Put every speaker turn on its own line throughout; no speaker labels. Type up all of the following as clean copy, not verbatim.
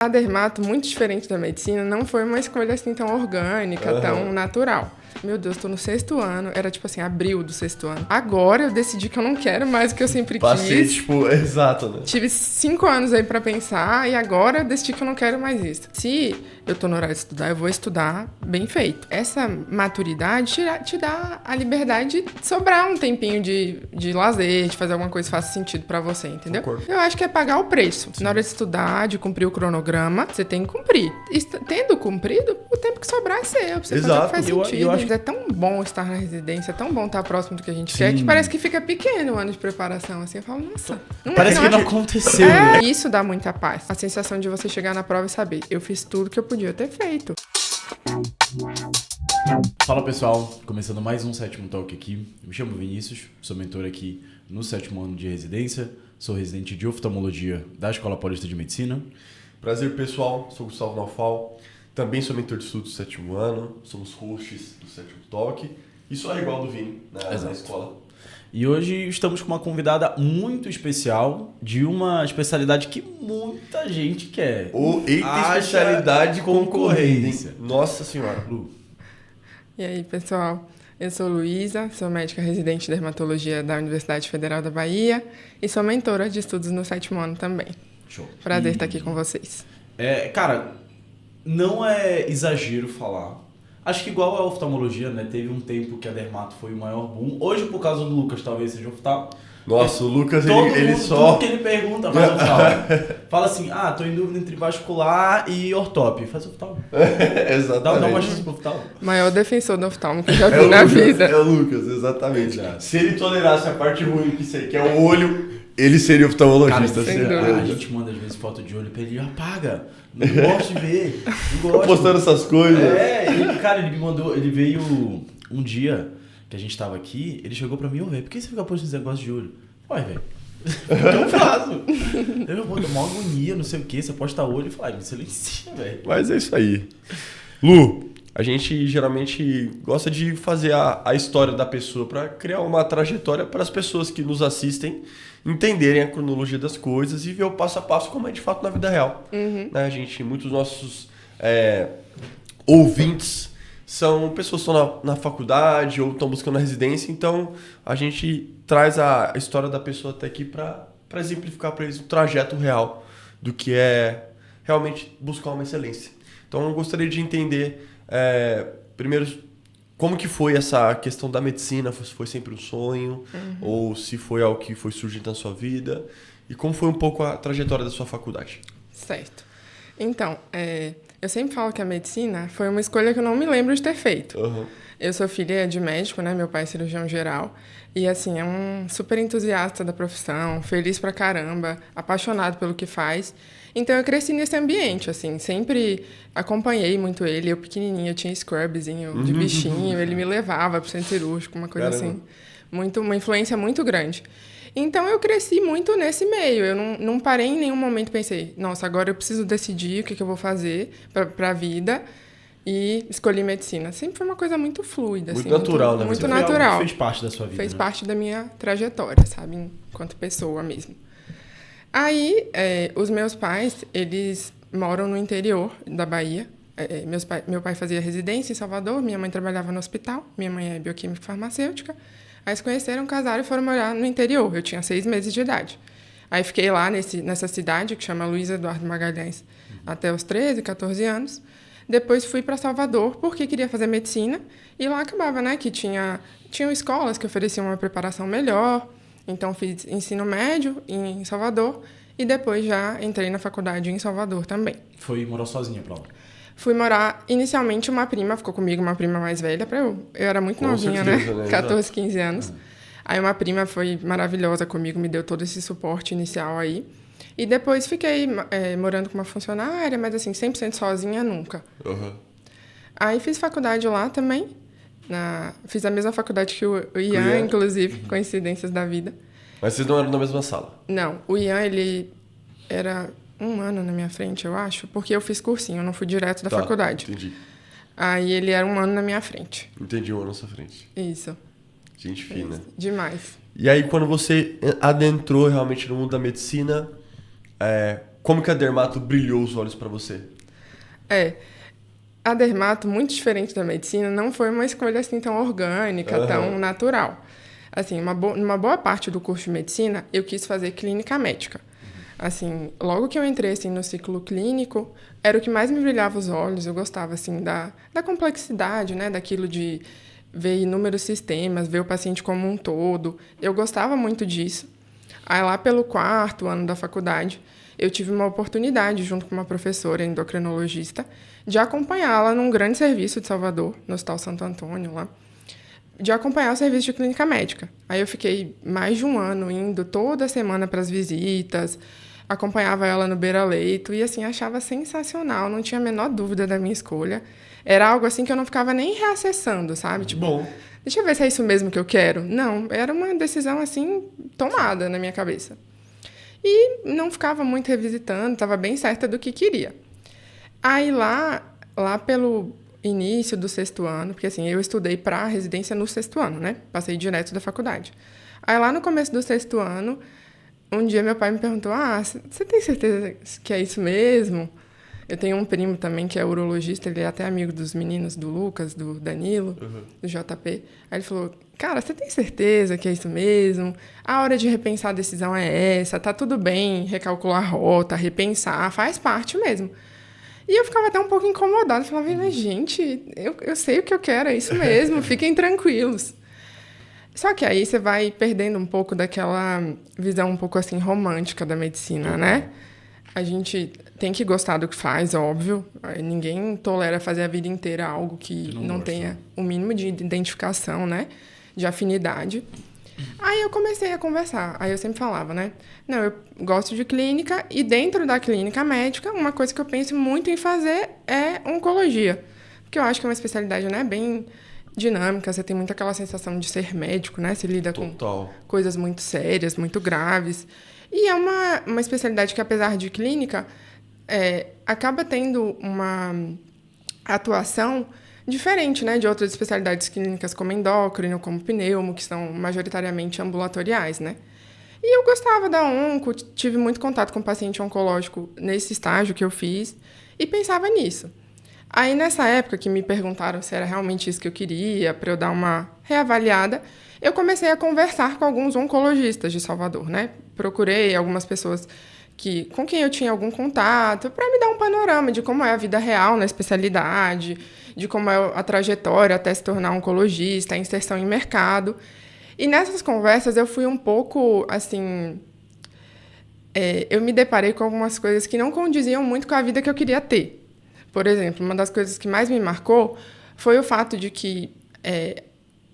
A dermato, muito diferente da medicina, não foi uma escolha assim tão orgânica, tão natural. Meu Deus, tô no 6º ano, era tipo assim, abril do 6º ano. Agora eu decidi que eu não quero mais o que eu sempre
Passei,
quis.
tipo, exato, né?
Tive 5 anos aí pra pensar e agora eu decidi que eu não quero mais isso. Se eu tô no horário de estudar, eu vou estudar bem feito. Essa maturidade te dá a liberdade de sobrar um tempinho de lazer, de fazer alguma coisa que faça sentido pra você, entendeu?
Concordo.
Eu acho que é pagar o preço. Na hora de estudar, de cumprir o cronograma, você tem que cumprir. Tendo cumprido, o tempo que sobrar é seu, pra você fazer o que faz sentido.
Eu acho...
É tão bom estar na residência, é tão bom estar próximo do que a gente quer, que parece que fica pequeno o ano de preparação, assim. Eu falo, nossa...
Parece que não aconteceu.
Isso dá muita paz. A sensação de você chegar na prova e saber, eu fiz tudo que eu podia ter feito.
Fala pessoal, começando mais um Sétimo Talk aqui. Me chamo Vinícius, sou mentor aqui no 7º ano de residência. Sou residente de oftalmologia da Escola Paulista de Medicina.
Prazer pessoal, sou Gustavo Naufal. Também sou mentor de estudos do 7º ano. Somos hosts do 7º Talk. E sou igual do Vini na escola.
E hoje estamos com uma convidada muito especial de uma especialidade que muita gente quer.
Eita, especialidade concorrência. Nossa senhora, Lu.
E aí, pessoal? Eu sou Luísa, sou médica residente de dermatologia da Universidade Federal da Bahia e sou mentora de estudos no 7º ano também.
Show.
Prazer estar aqui com vocês.
Cara, não é exagero falar. Acho que igual a oftalmologia, né? Teve um tempo que a dermato foi o maior boom. Hoje, por causa do Lucas, talvez seja oftalmo.
Nossa, o Lucas, ele
mundo,
só...
Tudo que ele pergunta, faz oftalmo. Fala assim, tô em dúvida entre vascular e ortópio. Faz oftalmo.
Exatamente.
Dá uma chance pro oftalmo.
Maior defensor do oftalmo que eu já vi na vida.
É o Lucas, exatamente. Se ele tolerasse a parte ruim que é o olho, ele seria oftalmologista.
A gente manda às vezes foto de olho pra ele, apaga. Não gosto de ver. Não gosto.
Tô postando essas coisas.
Ele me mandou, ele veio um dia que a gente tava aqui, ele chegou pra mim, velho, por que você fica postando esse negócio de olho? Ué, velho, o que eu faço? Eu vou tomar uma agonia, não sei o que, você posta olho e fala, me silencia, velho.
Mas é isso aí. Lu, a gente geralmente gosta de fazer a história da pessoa para criar uma trajetória para as pessoas que nos assistem entenderem a cronologia das coisas e ver o passo a passo como é de fato na vida real. Né, muitos dos nossos ouvintes são pessoas que estão na faculdade ou estão buscando a residência, então a gente traz a história da pessoa até aqui para exemplificar para eles o trajeto real do que é realmente buscar uma excelência. Então eu gostaria de entender primeiro como que foi essa questão da medicina, se foi sempre um sonho ou se foi algo que foi surgindo na sua vida e como foi um pouco a trajetória da sua faculdade.
Certo. Então, eu sempre falo que a medicina foi uma escolha que eu não me lembro de ter feito. Eu sou filha de médico, né? Meu pai é cirurgião geral. E, assim, é um super entusiasta da profissão, feliz pra caramba, apaixonado pelo que faz. Então, eu cresci nesse ambiente, assim, sempre acompanhei muito ele. Eu pequenininha, eu tinha scrubzinho de bichinho, ele me levava pro centro cirúrgico, uma coisa assim, uma influência muito grande. Então, eu cresci muito nesse meio. Eu não parei em nenhum momento e pensei, nossa, agora eu preciso decidir o que eu vou fazer para a vida e escolhi medicina. Sempre foi uma coisa muito fluida.
Muito
assim,
natural, né?
Muito natural.
Fez parte da sua vida.
Fez parte da minha trajetória, sabe? Enquanto pessoa mesmo. Aí, os meus pais, eles moram no interior da Bahia. Meu pai fazia residência em Salvador, minha mãe trabalhava no hospital, minha mãe é bioquímica farmacêutica. Aí se conheceram, casaram e foram morar no interior. Eu tinha 6 meses de idade. Aí fiquei lá nessa cidade, que chama Luiz Eduardo Magalhães, até os 13, 14 anos. Depois fui para Salvador, porque queria fazer medicina. E lá acabava, né, que tinham escolas que ofereciam uma preparação melhor. Então, fiz ensino médio em Salvador. E depois já entrei na faculdade em Salvador também.
Foi morar sozinha pra lá?
Fui morar, inicialmente, uma prima ficou comigo, uma prima mais velha, eu era muito novinha, certeza, né? 14, 15 anos. Aí uma prima foi maravilhosa comigo, me deu todo esse suporte inicial aí. E depois fiquei morando com uma funcionária, mas assim, 100% sozinha, nunca. Aí fiz faculdade lá também. Fiz a mesma faculdade que o Ian, inclusive, coincidências da vida.
Mas vocês não eram na mesma sala?
Não, o Ian, ele era 1 ano na minha frente, eu acho, porque eu fiz cursinho, eu não fui direto da faculdade.
Entendi.
Aí ele era 1 ano na minha frente.
Entendi, 1 ano na sua frente.
Isso.
Gente fina.
Isso. Demais.
E aí, quando você adentrou realmente no mundo da medicina, como que a dermato brilhou os olhos para você?
A dermato, muito diferente da medicina, não foi uma escolha assim tão orgânica, tão natural. Assim, numa boa parte do curso de medicina, eu quis fazer clínica médica. Assim, logo que eu entrei assim, no ciclo clínico, era o que mais me brilhava os olhos. Eu gostava assim, da complexidade, né? Daquilo de ver inúmeros sistemas, ver o paciente como um todo. Eu gostava muito disso. Aí, lá pelo 4º ano da faculdade, eu tive uma oportunidade, junto com uma professora endocrinologista, de acompanhá-la num grande serviço de Salvador, no Hospital Santo Antônio, lá, de acompanhar o serviço de clínica médica. Aí eu fiquei mais de um ano indo toda semana para as visitas, acompanhava ela no beira-leito e, assim, achava sensacional, não tinha a menor dúvida da minha escolha. Era algo, assim, que eu não ficava nem reacessando, sabe? Tipo,
Bom.
Deixa eu ver se é isso mesmo que eu quero. Não, era uma decisão, assim, tomada na minha cabeça. E não ficava muito revisitando, estava bem certa do que queria. Aí, lá pelo início do 6º ano, porque, assim, eu estudei para residência no 6º ano, né? Passei direto da faculdade. Aí, lá no começo do 6º ano, um dia meu pai me perguntou, você tem certeza que é isso mesmo? Eu tenho um primo também que é urologista, ele é até amigo dos meninos, do Lucas, do Danilo, do JP. Aí ele falou, cara, você tem certeza que é isso mesmo? A hora de repensar a decisão é essa, tá tudo bem recalcular a rota, repensar, faz parte mesmo. E eu ficava até um pouco incomodada, falava, mas gente, eu sei o que eu quero, é isso mesmo, fiquem tranquilos. Só que aí você vai perdendo um pouco daquela visão um pouco assim romântica da medicina, né? A gente tem que gostar do que faz, óbvio. Ninguém tolera fazer a vida inteira algo que não tenha o mínimo de identificação, né? De afinidade. Aí eu comecei a conversar. Aí eu sempre falava, né? Não, eu gosto de clínica e dentro da clínica médica, uma coisa que eu penso muito em fazer é oncologia. Porque eu acho que é uma especialidade, né, bem dinâmica. Você tem muito aquela sensação de ser médico, né? Você lida com coisas muito sérias, muito graves. E é uma especialidade que, apesar de clínica, acaba tendo uma atuação diferente, né, de outras especialidades clínicas como endócrino, como pneumo, que são majoritariamente ambulatoriais, né? E eu gostava da onco, tive muito contato com paciente oncológico nesse estágio que eu fiz e pensava nisso. Aí, nessa época que me perguntaram se era realmente isso que eu queria, para eu dar uma reavaliada, eu comecei a conversar com alguns oncologistas de Salvador, né? Procurei algumas pessoas com quem eu tinha algum contato para me dar um panorama de como é a vida real na especialidade, de como é a trajetória até se tornar oncologista, a inserção em mercado. E nessas conversas eu fui um pouco, assim... eu me deparei com algumas coisas que não condiziam muito com a vida que eu queria ter. Por exemplo, uma das coisas que mais me marcou foi o fato de que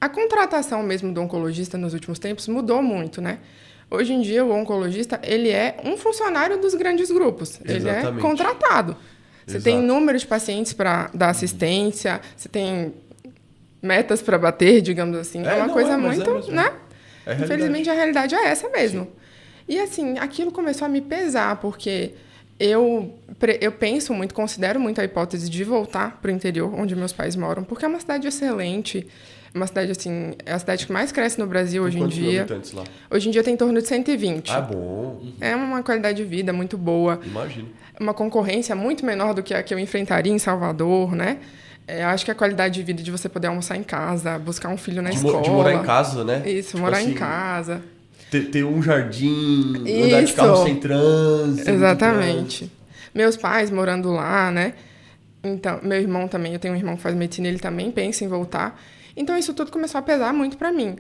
a contratação mesmo do oncologista nos últimos tempos mudou muito, né? Hoje em dia, o oncologista, ele é um funcionário dos grandes grupos. Exatamente. Ele é contratado. Você tem número de pacientes para dar assistência, você tem metas para bater, digamos assim. É uma coisa muito, né? Infelizmente, a realidade é essa mesmo. Sim. E, assim, aquilo começou a me pesar, porque eu penso muito, considero muito a hipótese de voltar para o interior, onde meus pais moram, porque é uma cidade excelente. Uma cidade, assim, é a cidade que mais cresce no Brasil hoje em dia. Quantos habitantes lá? Hoje em dia tem em torno de 120.
Ah, bom.
É uma qualidade de vida muito boa.
Imagino.
Uma concorrência muito menor do que a que eu enfrentaria em Salvador, né? Acho que a qualidade de vida de você poder almoçar em casa, buscar um filho na escola.
De morar em casa, né?
Isso, tipo morar assim, em casa.
Ter um jardim, andar de carro sem trânsito.
Exatamente. Meus pais morando lá, né? Então, meu irmão também, eu tenho um irmão que faz medicina, ele também pensa em voltar. Então, isso tudo começou a pesar muito para mim.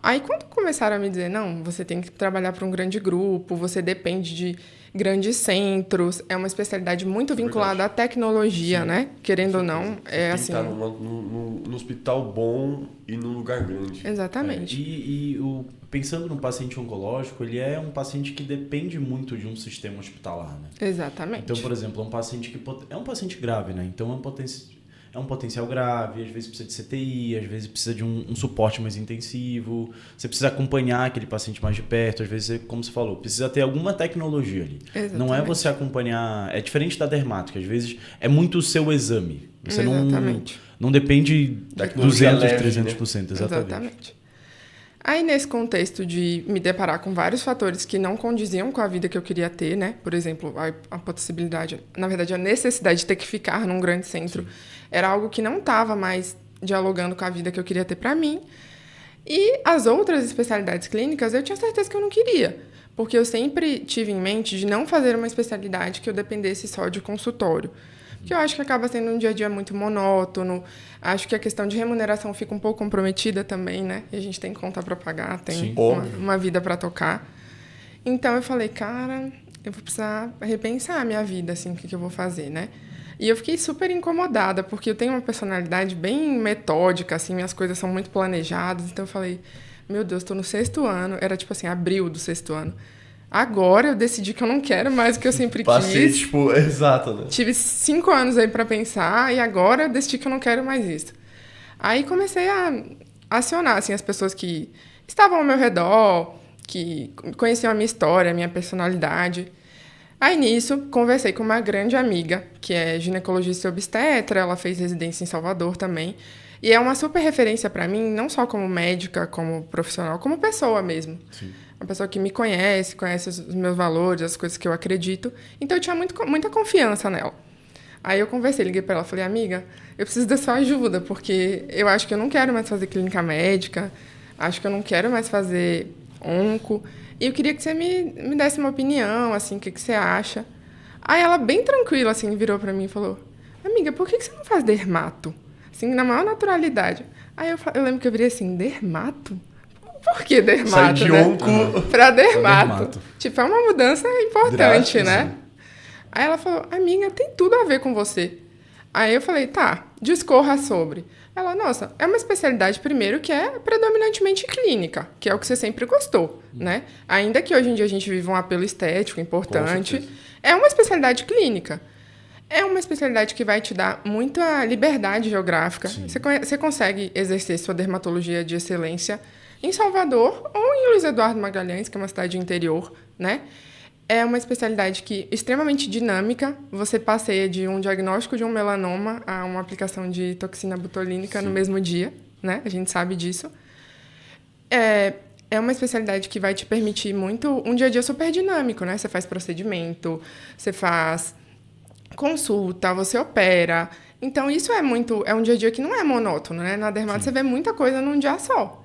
Aí, quando começaram a me dizer, não, você tem que trabalhar para um grande grupo, você depende de grandes centros, é uma especialidade muito vinculada à tecnologia, né? Querendo ou não,
tem assim... Tem que estar num hospital bom e num lugar grande.
Exatamente.
Pensando no paciente oncológico, ele é um paciente que depende muito de um sistema hospitalar, né?
Exatamente.
Então, por exemplo, é um paciente que é um paciente grave, né? Então, é um potencial grave, às vezes precisa de CTI, às vezes precisa de um suporte mais intensivo, você precisa acompanhar aquele paciente mais de perto, às vezes, como você falou, precisa ter alguma tecnologia ali.
Exatamente.
Não é você acompanhar... É diferente da dermática, às vezes é muito o seu exame. Você não depende 200, 300%.
Exatamente. Aí, nesse contexto de me deparar com vários fatores que não condiziam com a vida que eu queria ter, né? Por exemplo, a possibilidade, na verdade, a necessidade de ter que ficar num grande centro, era algo que não estava mais dialogando com a vida que eu queria ter para mim. E as outras especialidades clínicas, eu tinha certeza que eu não queria, porque eu sempre tive em mente de não fazer uma especialidade que eu dependesse só de consultório. Porque eu acho que acaba sendo um dia a dia muito monótono, acho que a questão de remuneração fica um pouco comprometida também, né? E a gente tem conta para pagar, tem uma vida para tocar. Então eu falei, cara, eu vou precisar repensar a minha vida, assim, o que eu vou fazer, né? E eu fiquei super incomodada, porque eu tenho uma personalidade bem metódica, assim, minhas coisas são muito planejadas. Então eu falei, meu Deus, estou no 6º ano, era tipo assim, abril do 6º ano. Agora eu decidi que eu não quero mais o que eu sempre
Passei,
quis.
tipo, exato, né?
Tive 5 anos aí pra pensar e agora eu decidi que eu não quero mais isso. Aí comecei a acionar, assim, as pessoas que estavam ao meu redor, que conheciam a minha história, a minha personalidade. Aí nisso, conversei com uma grande amiga, que é ginecologista e obstetra, ela fez residência em Salvador também. E é uma super referência pra mim, não só como médica, como profissional, como pessoa mesmo. Sim. Uma pessoa que me conhece, conhece os meus valores, as coisas que eu acredito. Então, eu tinha muita confiança nela. Aí eu conversei, liguei para ela, falei, amiga, eu preciso da sua ajuda, porque eu acho que eu não quero mais fazer clínica médica, acho que eu não quero mais fazer onco, e eu queria que você me desse uma opinião, assim, o que você acha. Aí ela, bem tranquila, assim, virou para mim e falou, amiga, por que você não faz dermato? Assim, na maior naturalidade. Aí eu lembro que eu virei assim, dermato? Por que dermato,
sai de onco
pra dermato. Tipo, é uma mudança importante, né? Aí ela falou, amiga, tem tudo a ver com você. Aí eu falei, tá, discorra sobre. Ela, nossa, é uma especialidade, primeiro, que é predominantemente clínica, que é o que você sempre gostou, né? Ainda que hoje em dia a gente vive um apelo estético importante, é uma especialidade clínica. É uma especialidade que vai te dar muita liberdade geográfica. Você consegue exercer sua dermatologia de excelência em Salvador ou em Luiz Eduardo Magalhães, que é uma cidade interior, né? É uma especialidade que extremamente dinâmica. Você passeia de um diagnóstico de um melanoma a uma aplicação de toxina botulínica no mesmo dia, né? A gente sabe disso. É uma especialidade que vai te permitir muito um dia a dia super dinâmico, né? Você faz procedimento, você faz consulta, você opera. Então, isso é um dia a dia que não é monótono, né? Na dermato, você vê muita coisa num dia só.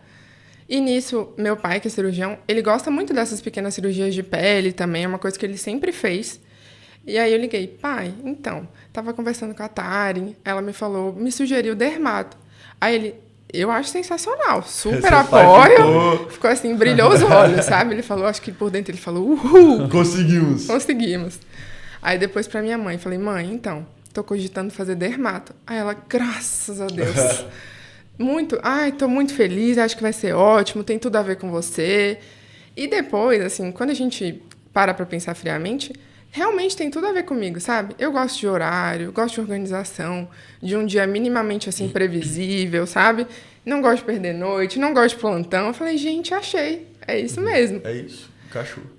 E nisso, meu pai, que é cirurgião, ele gosta muito dessas pequenas cirurgias de pele também, é uma coisa que ele sempre fez. E aí eu liguei, pai, então, tava conversando com a Tari, ela me falou, me sugeriu dermato. Aí ele, eu acho sensacional, super apoio. Ficou assim, brilhou os olhos, sabe? Ele falou, acho que por dentro ele falou, uhul! Conseguimos. Aí depois pra minha mãe, falei, mãe, então, tô cogitando fazer dermato. Aí ela, graças a Deus. Tô muito feliz, acho que vai ser ótimo, tem tudo a ver com você. E depois, assim, quando a gente para pra pensar friamente, realmente tem tudo a ver comigo, sabe? Eu gosto de horário, gosto de organização, de um dia minimamente, assim, previsível, sabe? Não gosto de perder noite, não gosto de plantão. Eu falei, gente, achei, é isso mesmo.
É isso, cachorro.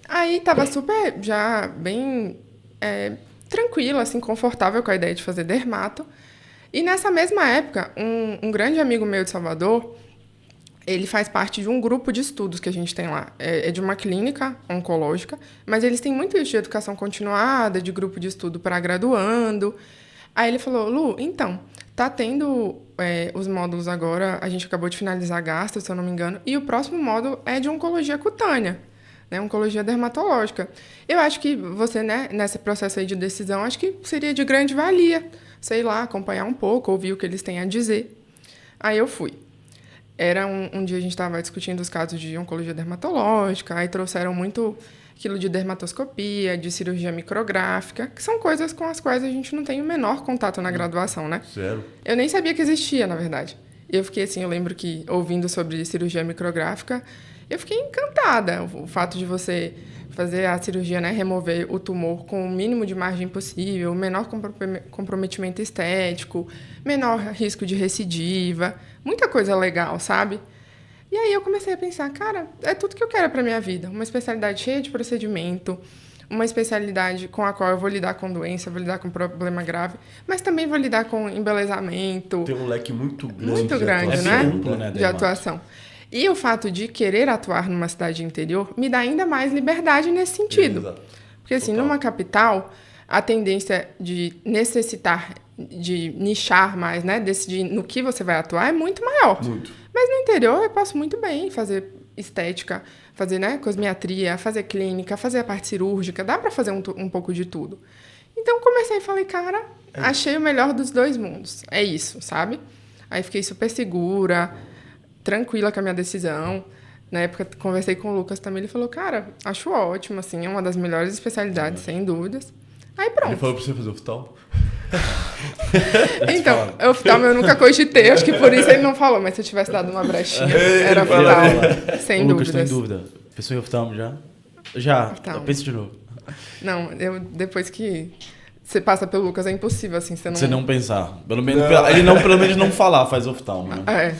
Aí tava super, já bem tranquila, assim, confortável com a ideia de fazer dermato. E nessa mesma época, um grande amigo meu de Salvador, ele faz parte de um grupo de estudos que a gente tem lá. É de uma clínica oncológica, mas eles têm muito isso de educação continuada, de grupo de estudo para graduando. Aí ele falou, Lu, então, tá tendo os módulos agora, a gente acabou de finalizar gastro, se eu não me engano, e o próximo módulo é de oncologia cutânea, né, oncologia dermatológica. Eu acho que você, né, nesse processo aí de decisão, acho que seria de grande valia, sei lá, acompanhar um pouco, ouvir o que eles têm a dizer. Aí eu fui. Era um dia a gente estava discutindo os casos de oncologia dermatológica, aí trouxeram muito aquilo de dermatoscopia, de cirurgia micrográfica, que são coisas com as quais a gente não tem o menor contato na graduação, né?
Zero.
Eu nem sabia que existia, na verdade. Eu fiquei assim, eu lembro que, ouvindo sobre cirurgia micrográfica, eu fiquei encantada. O fato de você fazer a cirurgia, né, remover o tumor com o mínimo de margem possível, menor comprometimento estético, menor risco de recidiva, muita coisa legal, sabe? E aí eu comecei a pensar, cara, é tudo que eu quero para minha vida. Uma especialidade cheia de procedimento, uma especialidade com a qual eu vou lidar com doença, vou lidar com problema grave, mas também vou lidar com embelezamento.
Tem um leque muito grande.
Muito grande, né?
Amplo, né,
de atuação. E o fato de querer atuar numa cidade interior me dá ainda mais liberdade nesse sentido.
Exato.
Porque, assim,
Total.
numa capital, a tendência de necessitar, de nichar mais, né? Decidir no que você vai atuar é muito maior.
Muito.
Mas no interior eu posso muito bem fazer estética, fazer, né, cosmiatria, fazer clínica, fazer a parte cirúrgica. Dá pra fazer um pouco de tudo. Então, comecei e falei, cara, achei o melhor dos dois mundos. É isso, sabe? Aí fiquei super segura, tranquila com a minha decisão. Na época, conversei com o Lucas também. Ele falou, cara, acho ótimo, assim, é uma das melhores especialidades, sem dúvidas. Aí pronto.
Ele falou pra você fazer oftalmo?
Então, oftalmo eu nunca cogitei, acho que por isso ele não falou, mas se eu tivesse dado uma brechinha, era oftalmo, sem
Lucas,
dúvidas.
tô em dúvida. Pensou em oftalmo já? Já.
Oftalmo.
Pensa de novo.
Não, depois que você passa pelo Lucas, é impossível, assim,
Você não pensar. Pelo menos, pelo menos não falar, faz oftalmo, né?
É,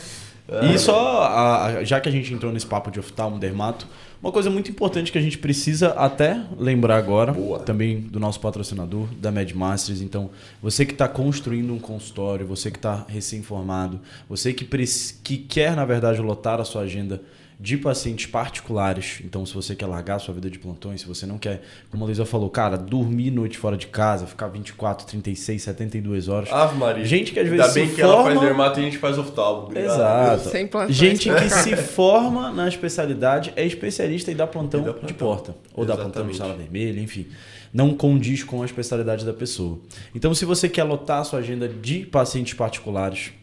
E só, já que a gente entrou nesse papo de oftalmo, dermato, uma coisa muito importante que a gente precisa até lembrar agora, também do nosso patrocinador, da MedMasters. Então, você que está construindo um consultório, você que está recém-formado, você que quer, na verdade, lotar a sua agenda de pacientes particulares. Então, se você quer largar a sua vida de plantões, se você não quer, como a Luísa falou, cara, dormir noite fora de casa, ficar 24, 36, 72 horas.
Ave Maria.
Gente que às vezes
Ainda bem
se
que
forma...
ela faz dermato e a gente faz oftalmo. Obrigado.
Exato.
sem plantões.
Gente que se forma na especialidade é especialista e dá plantão,
E dá plantão.
de porta. Ou dá plantão de
Exatamente.
sala vermelha, enfim. Não condiz com a especialidade da pessoa. Então, se você quer lotar a sua agenda de pacientes particulares,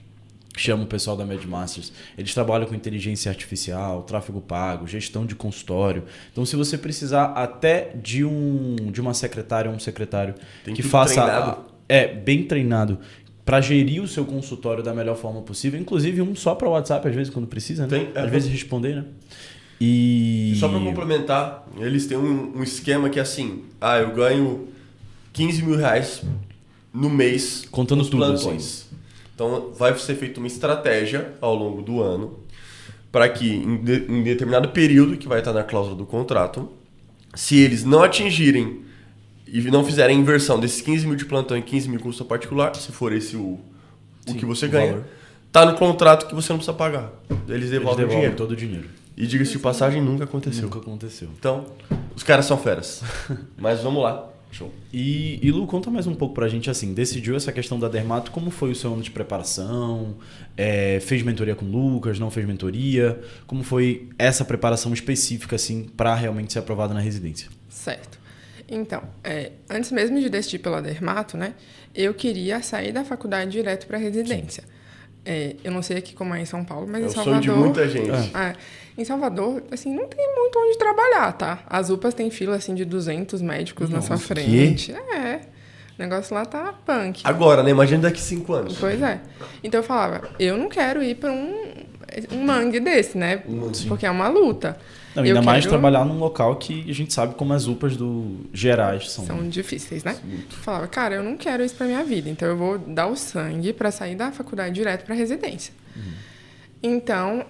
chama o pessoal da MedMasters. Eles trabalham com inteligência artificial, tráfego pago, gestão de consultório. Então, se você precisar até de uma secretária ou um secretário
Tem
que
tudo
faça...
treinado.
bem treinado para gerir o seu consultório da melhor forma possível. Inclusive, um só para o WhatsApp, às vezes, quando precisa, né?
Tem,
Às vezes responder, né? E...
Só para complementar, eles têm um esquema que é assim, eu ganho 15 mil reais no mês
Contando
nos
tudo,
plantões. Então, vai ser feita uma estratégia ao longo do ano para que, em determinado período, que vai estar na cláusula do contrato, se eles não atingirem e não fizerem a inversão desses 15 mil de plantão e 15 mil custo particular, se for esse o que você ganha,
valor.
tá no contrato que você não precisa pagar. Eles devolvem o dinheiro.
todo o dinheiro.
E diga-se de passagem, nunca aconteceu.
Nunca aconteceu.
Então, os caras são feras. Mas vamos lá. Show.
E Lu, conta mais um pouco pra gente, assim, decidiu essa questão da dermato, como foi o seu ano de preparação? Fez mentoria com o Lucas, não fez mentoria? Como foi essa preparação específica, assim, pra realmente ser aprovada na residência?
Certo. Então, antes mesmo de decidir pela dermato, né, eu queria sair da faculdade direto para residência. Eu não sei aqui como é em São Paulo, mas
É
em
o
Salvador...
sonho de muita gente.
Em Salvador, assim, não tem muito onde trabalhar, tá? As UPAs têm fila, assim, de 200 médicos na sua frente. O negócio lá tá punk.
Agora, né? Imagina daqui 5 anos.
Pois é. Então eu falava, eu não quero ir para um mangue desse, né? Porque é uma luta.
Não, ainda mais trabalhar num local que a gente sabe como as UPAs gerais são.
São difíceis, né? Eu falava, cara, eu não quero isso pra minha vida, então eu vou dar o sangue para sair da faculdade direto para residência. Então,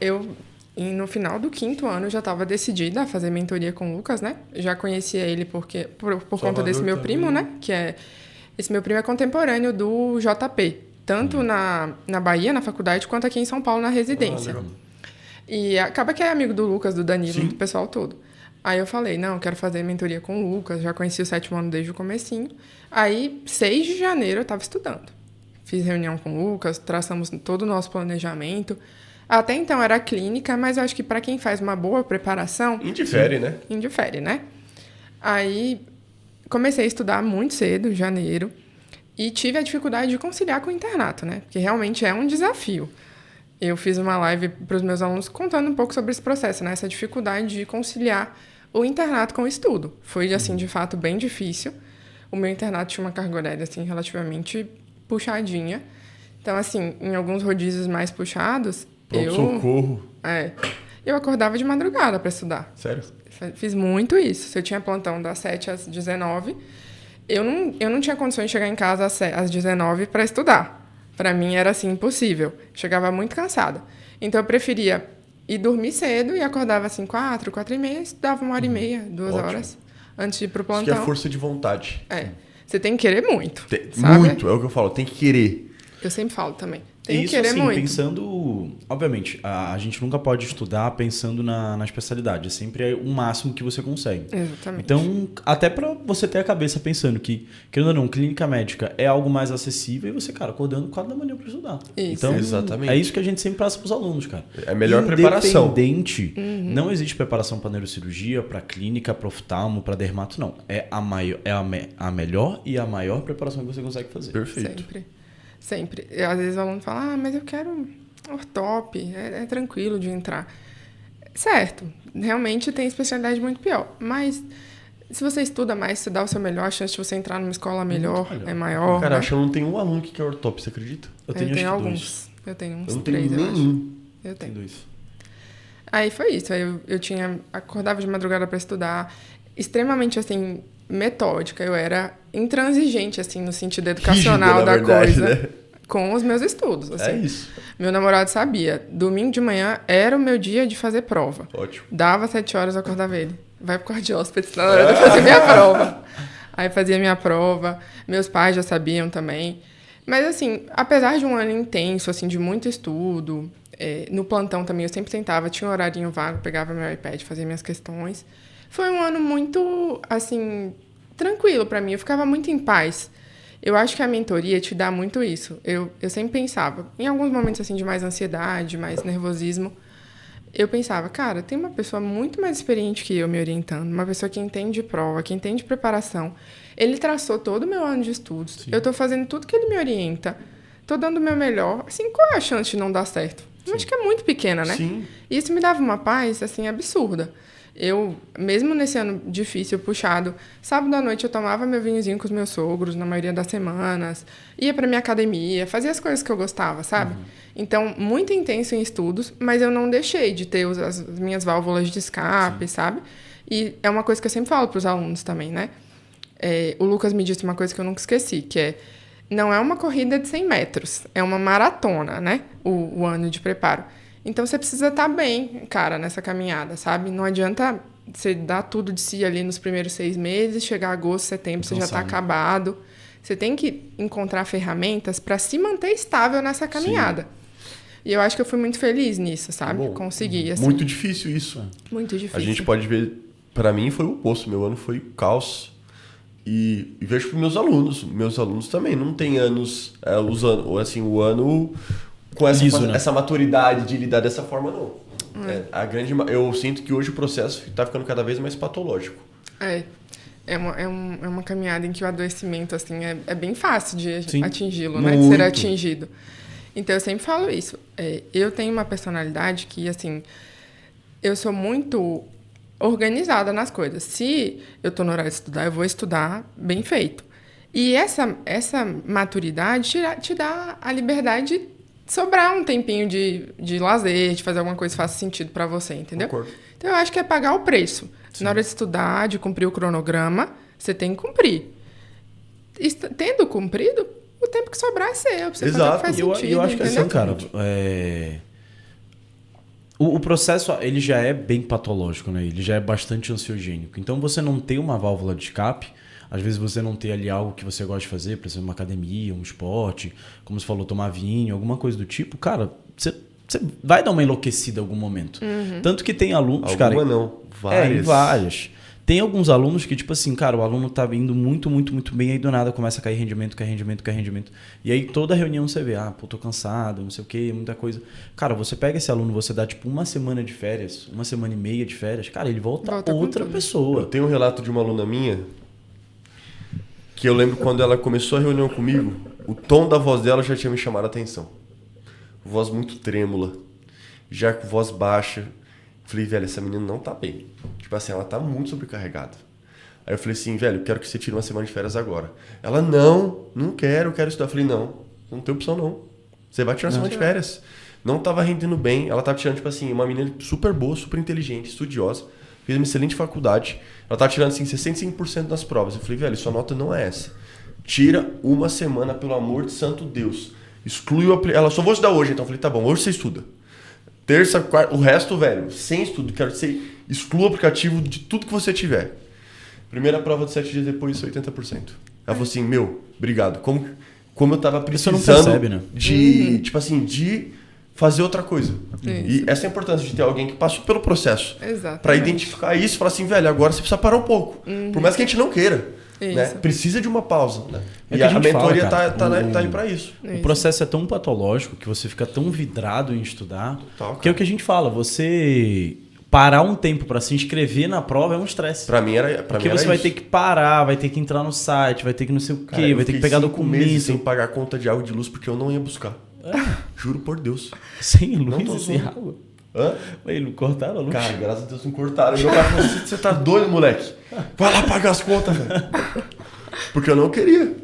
no final do 5º ano, eu já estava decidida a fazer mentoria com o Lucas, né? Já conhecia ele por conta desse meu primo, né? Esse meu primo é contemporâneo do JP, tanto na Bahia, na faculdade, quanto aqui em São Paulo, na residência. E acaba que é amigo do Lucas, do Danilo, do pessoal todo. Aí eu falei, não, eu quero fazer mentoria com o Lucas, já conheci o 7º ano desde o comecinho. Aí, 6 de janeiro, eu estava estudando. Fiz reunião com o Lucas, traçamos todo o nosso planejamento. Até então era clínica, mas eu acho que para quem faz uma boa preparação...
Indifere, né?
Indifere, né? Aí comecei a estudar muito cedo, em janeiro, e tive a dificuldade de conciliar com o internato, né? Porque realmente é um desafio. Eu fiz uma live para os meus alunos contando um pouco sobre esse processo, né? Essa dificuldade de conciliar o internato com o estudo. Foi, assim, de fato, bem difícil. O meu internato tinha uma carga horária, assim, relativamente puxadinha. Então, assim, em alguns rodízios mais puxados,
Socorro.
eu acordava de madrugada para estudar.
Sério?
Fiz muito isso. Se eu tinha plantão das 7 às 19, eu não tinha condições de chegar em casa às 19 para estudar. Para mim era, assim, impossível. Chegava muito cansada. Então, eu preferia ir dormir cedo e acordava, assim, 4h30, estudava 1h30, 2 horas, antes de ir pro plantão.
Isso que é força de vontade.
Você tem que querer muito, sabe?
Muito, é o que eu falo, tem que querer.
Eu sempre falo também. Tem que
isso,
querer
assim,
muito.
pensando... Obviamente, a gente nunca pode estudar pensando na especialidade. É sempre o máximo que você consegue.
Exatamente.
Então, até pra você ter a cabeça pensando que, querendo ou não, clínica médica é algo mais acessível e você, cara, acordando 4 da manhã pra estudar.
Isso.
Então,
Exatamente.
é isso que a gente sempre passa pros alunos, cara.
É a melhor preparação.
Independente, não existe preparação pra neurocirurgia, pra clínica, pra oftalmo, pra dermato, não. É a melhor e a maior preparação que você consegue fazer.
Perfeito.
Sempre. E, às vezes o aluno fala, mas eu quero ortop, é tranquilo de entrar. Certo, realmente tem especialidade muito pior, mas se você estuda mais, você dá o seu melhor, a chance de você entrar numa escola melhor é maior.
Cara,
né?
acho que eu não tenho um aluno que quer ortop, você acredita?
Eu tenho acho que
alguns.
2.
Eu tenho uns
Eu não tenho
3, eu acho.
nenhum.
Eu tenho.
2.
Aí foi isso. Aí eu acordava de madrugada para estudar, extremamente assim metódica. Eu era intransigente assim no sentido educacional
Rígida,
da
na verdade,
coisa,
né?
com os meus estudos. Assim.
É isso.
Meu namorado sabia. Domingo de manhã era o meu dia de fazer prova.
Ótimo.
Dava 7 horas, eu acordava ele. Vai pro quarto de hóspede, na hora de eu fazer minha prova. Aí fazia minha prova. Meus pais já sabiam também. Mas assim, apesar de um ano intenso, assim, de muito estudo, no plantão também eu sempre tentava, tinha um horarinho vago, pegava meu iPad, fazia minhas questões. Foi um ano muito, assim, tranquilo pra mim, eu ficava muito em paz. Eu acho que a mentoria te dá muito isso. Eu sempre pensava, em alguns momentos assim de mais ansiedade, mais nervosismo, eu pensava, cara, tem uma pessoa muito mais experiente que eu me orientando, uma pessoa que entende de prova, que entende de preparação. Ele traçou todo o meu ano de estudos. Sim. Eu tô fazendo tudo que ele me orienta. Tô dando o meu melhor. Assim, qual é a chance de não dar certo? Eu acho que é muito pequena, né?
Sim.
E isso me dava uma paz, assim, absurda. Eu, mesmo nesse ano difícil, puxado, sábado à noite eu tomava meu vinhozinho com os meus sogros, na maioria das semanas, ia pra minha academia, fazia as coisas que eu gostava, sabe? Então, muito intenso em estudos, mas eu não deixei de ter as minhas válvulas de escape, sabe? E é uma coisa que eu sempre falo pros alunos também, né? O Lucas me disse uma coisa que eu nunca esqueci, que não é uma corrida de 100 metros, é uma maratona, né? O ano de preparo. Então, você precisa estar bem, cara, nessa caminhada, sabe? Não adianta você dar tudo de si ali nos primeiros 6 meses, chegar agosto, setembro, você já está acabado. Você tem que encontrar ferramentas para se manter estável nessa caminhada. Sim. E eu acho que eu fui muito feliz nisso, sabe?
Bom,
consegui, assim.
Muito difícil isso.
Muito difícil.
A gente pode ver, para mim foi o oposto, meu ano foi caos. E vejo para meus alunos também, não tem anos, o ano... com essa maturidade de lidar dessa forma, não. Eu sinto que hoje o processo está ficando cada vez mais patológico.
É uma caminhada em que o adoecimento assim, é bem fácil de atingi-lo, né? De ser atingido. Então, eu sempre falo isso. Eu tenho uma personalidade que, assim, eu sou muito organizada nas coisas. Se eu estou no horário de estudar, eu vou estudar bem feito. E essa maturidade te dá a liberdade de sobrar um tempinho de lazer, de fazer alguma coisa que faça sentido para você, entendeu?
Concordo.
Então, eu acho que é pagar o preço. Sim. Na hora de estudar, de cumprir o cronograma, você tem que cumprir. Tendo cumprido, o tempo que sobrar é seu, pra você fazer o que faz sentido.
Eu acho que assim, cara, o processo, ele já é bem patológico, né? Ele já é bastante ansiogênico. Então, você não tem uma válvula de escape. Às vezes você não tem ali algo que você gosta de fazer, por exemplo, uma academia, um esporte, como você falou, tomar vinho, alguma coisa do tipo. Cara, você vai dar uma enlouquecida em algum momento. Tanto que tem alunos, cara...
não, várias.
Várias. Tem alguns alunos que, tipo assim, cara, o aluno tá indo muito, muito, muito bem, aí do nada começa a cair rendimento. E aí toda reunião você vê, tô cansado, não sei o quê, muita coisa. Cara, você pega esse aluno, você dá tipo uma semana de férias, 1 semana e meia de férias, cara, ele volta outra pessoa.
Eu tenho um relato de uma aluna minha, que eu lembro quando ela começou a reunião comigo, o tom da voz dela já tinha me chamado a atenção. Voz muito trêmula, já com voz baixa. Falei, velho, essa menina não tá bem. Tipo assim, ela tá muito sobrecarregada. Aí eu falei assim, velho, eu quero que você tire 1 semana de férias agora. Ela, não quero estudar. Eu falei, não tem opção não. Você vai tirar 1 semana de férias. Não tava rendendo bem. Ela tava tirando, tipo assim, uma menina super boa, super inteligente, estudiosa. Fez uma excelente faculdade. Ela tava tirando, assim, 65% das provas. Eu falei, velho, sua nota não é essa. Tira 1 semana, pelo amor de santo Deus. Exclui o... Ela, só vou estudar hoje. Então eu falei, tá bom, hoje você estuda. Terça, quarta, o resto, velho, sem estudo. Quero que você exclua o aplicativo de tudo que você tiver. Primeira prova de 7 dias depois, 80%. Ela falou assim, obrigado. como eu tava
pessoa
precisando
não percebe, né?
de, tipo assim, de fazer outra coisa.
Isso.
E essa é a importância de ter alguém que passou pelo processo.
Exatamente.
Pra identificar isso e falar assim, velho, agora você precisa parar um pouco. Por mais que a gente não queira. Né?
Isso.
Precisa de uma pausa. Né?
É
E
que a
a
gente
mentoria
fala, cara,
tá aí pra isso.
O processo é tão patológico que você fica tão vidrado em estudar,
Total,
que é o que a gente fala, você parar um tempo pra se inscrever na prova é um estresse.
Pra mim era
Porque você vai ter que parar, vai ter que entrar no site, vai ter que não sei o quê, vai ter que pegar
5 meses sem
documento.
pagar conta de água e de luz porque eu não ia buscar. Juro por Deus.
Sem
Não
luz
tô
e sem
zoando.
água.
Hã?
Ué, não cortaram a luz?
Cara, graças a Deus não cortaram. Meu pai falou assim, você tá doido, moleque? Vai lá pagar as contas, velho. Porque eu não queria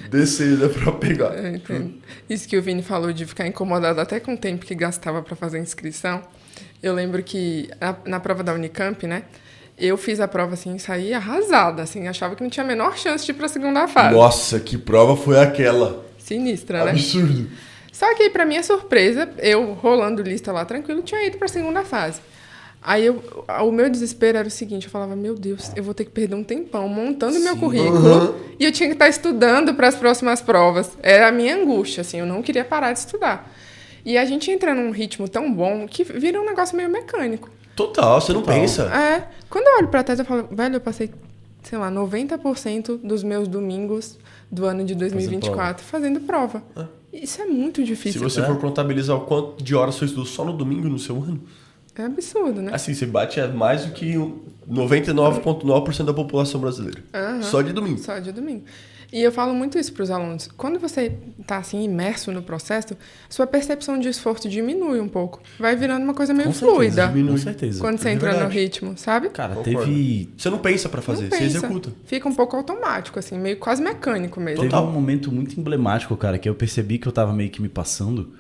descer, né, pra pegar.
Eu entendo. Isso que o Vini falou de ficar incomodado até com o tempo que gastava para fazer a inscrição. Eu lembro que na prova da Unicamp, né? Eu fiz a prova assim, saí arrasada, assim, achava que não tinha a menor chance de ir para a segunda fase.
Nossa, que prova foi aquela?
Sinistra, né?
Absurdo.
Só que, pra minha surpresa, eu rolando lista lá tranquilo, tinha ido para a segunda fase. Aí o meu desespero era o seguinte, eu falava, meu Deus, eu vou ter que perder um tempão montando meu currículo e eu tinha que estar estudando para as próximas provas. Era a minha angústia, assim, eu não queria parar de estudar. E a gente entra num ritmo tão bom que vira um negócio meio mecânico.
Total, você não pensa.
É, quando eu olho pra trás, eu falo, velho, eu passei, sei lá, 90% dos meus domingos do ano de 2024 fazendo prova. Isso é muito
Se
difícil.
você for contabilizar o quanto de horas você estudou só no domingo no seu ano,
É absurdo, né?
assim, você bate mais do que 99,9% da população brasileira. Só de domingo.
Só de domingo. E eu falo muito isso para os alunos. Quando você está assim, imerso no processo, sua percepção de esforço diminui um pouco. Vai virando uma coisa meio fluida.
Com certeza.
Quando você entra no ritmo, sabe?
Cara,
Concordo.
teve
Você não pensa pra fazer,
Não
você
pensa.
executa.
Fica um pouco automático, assim, meio quase mecânico mesmo.
Teve um momento muito emblemático, cara, que eu percebi que eu tava meio que me passando,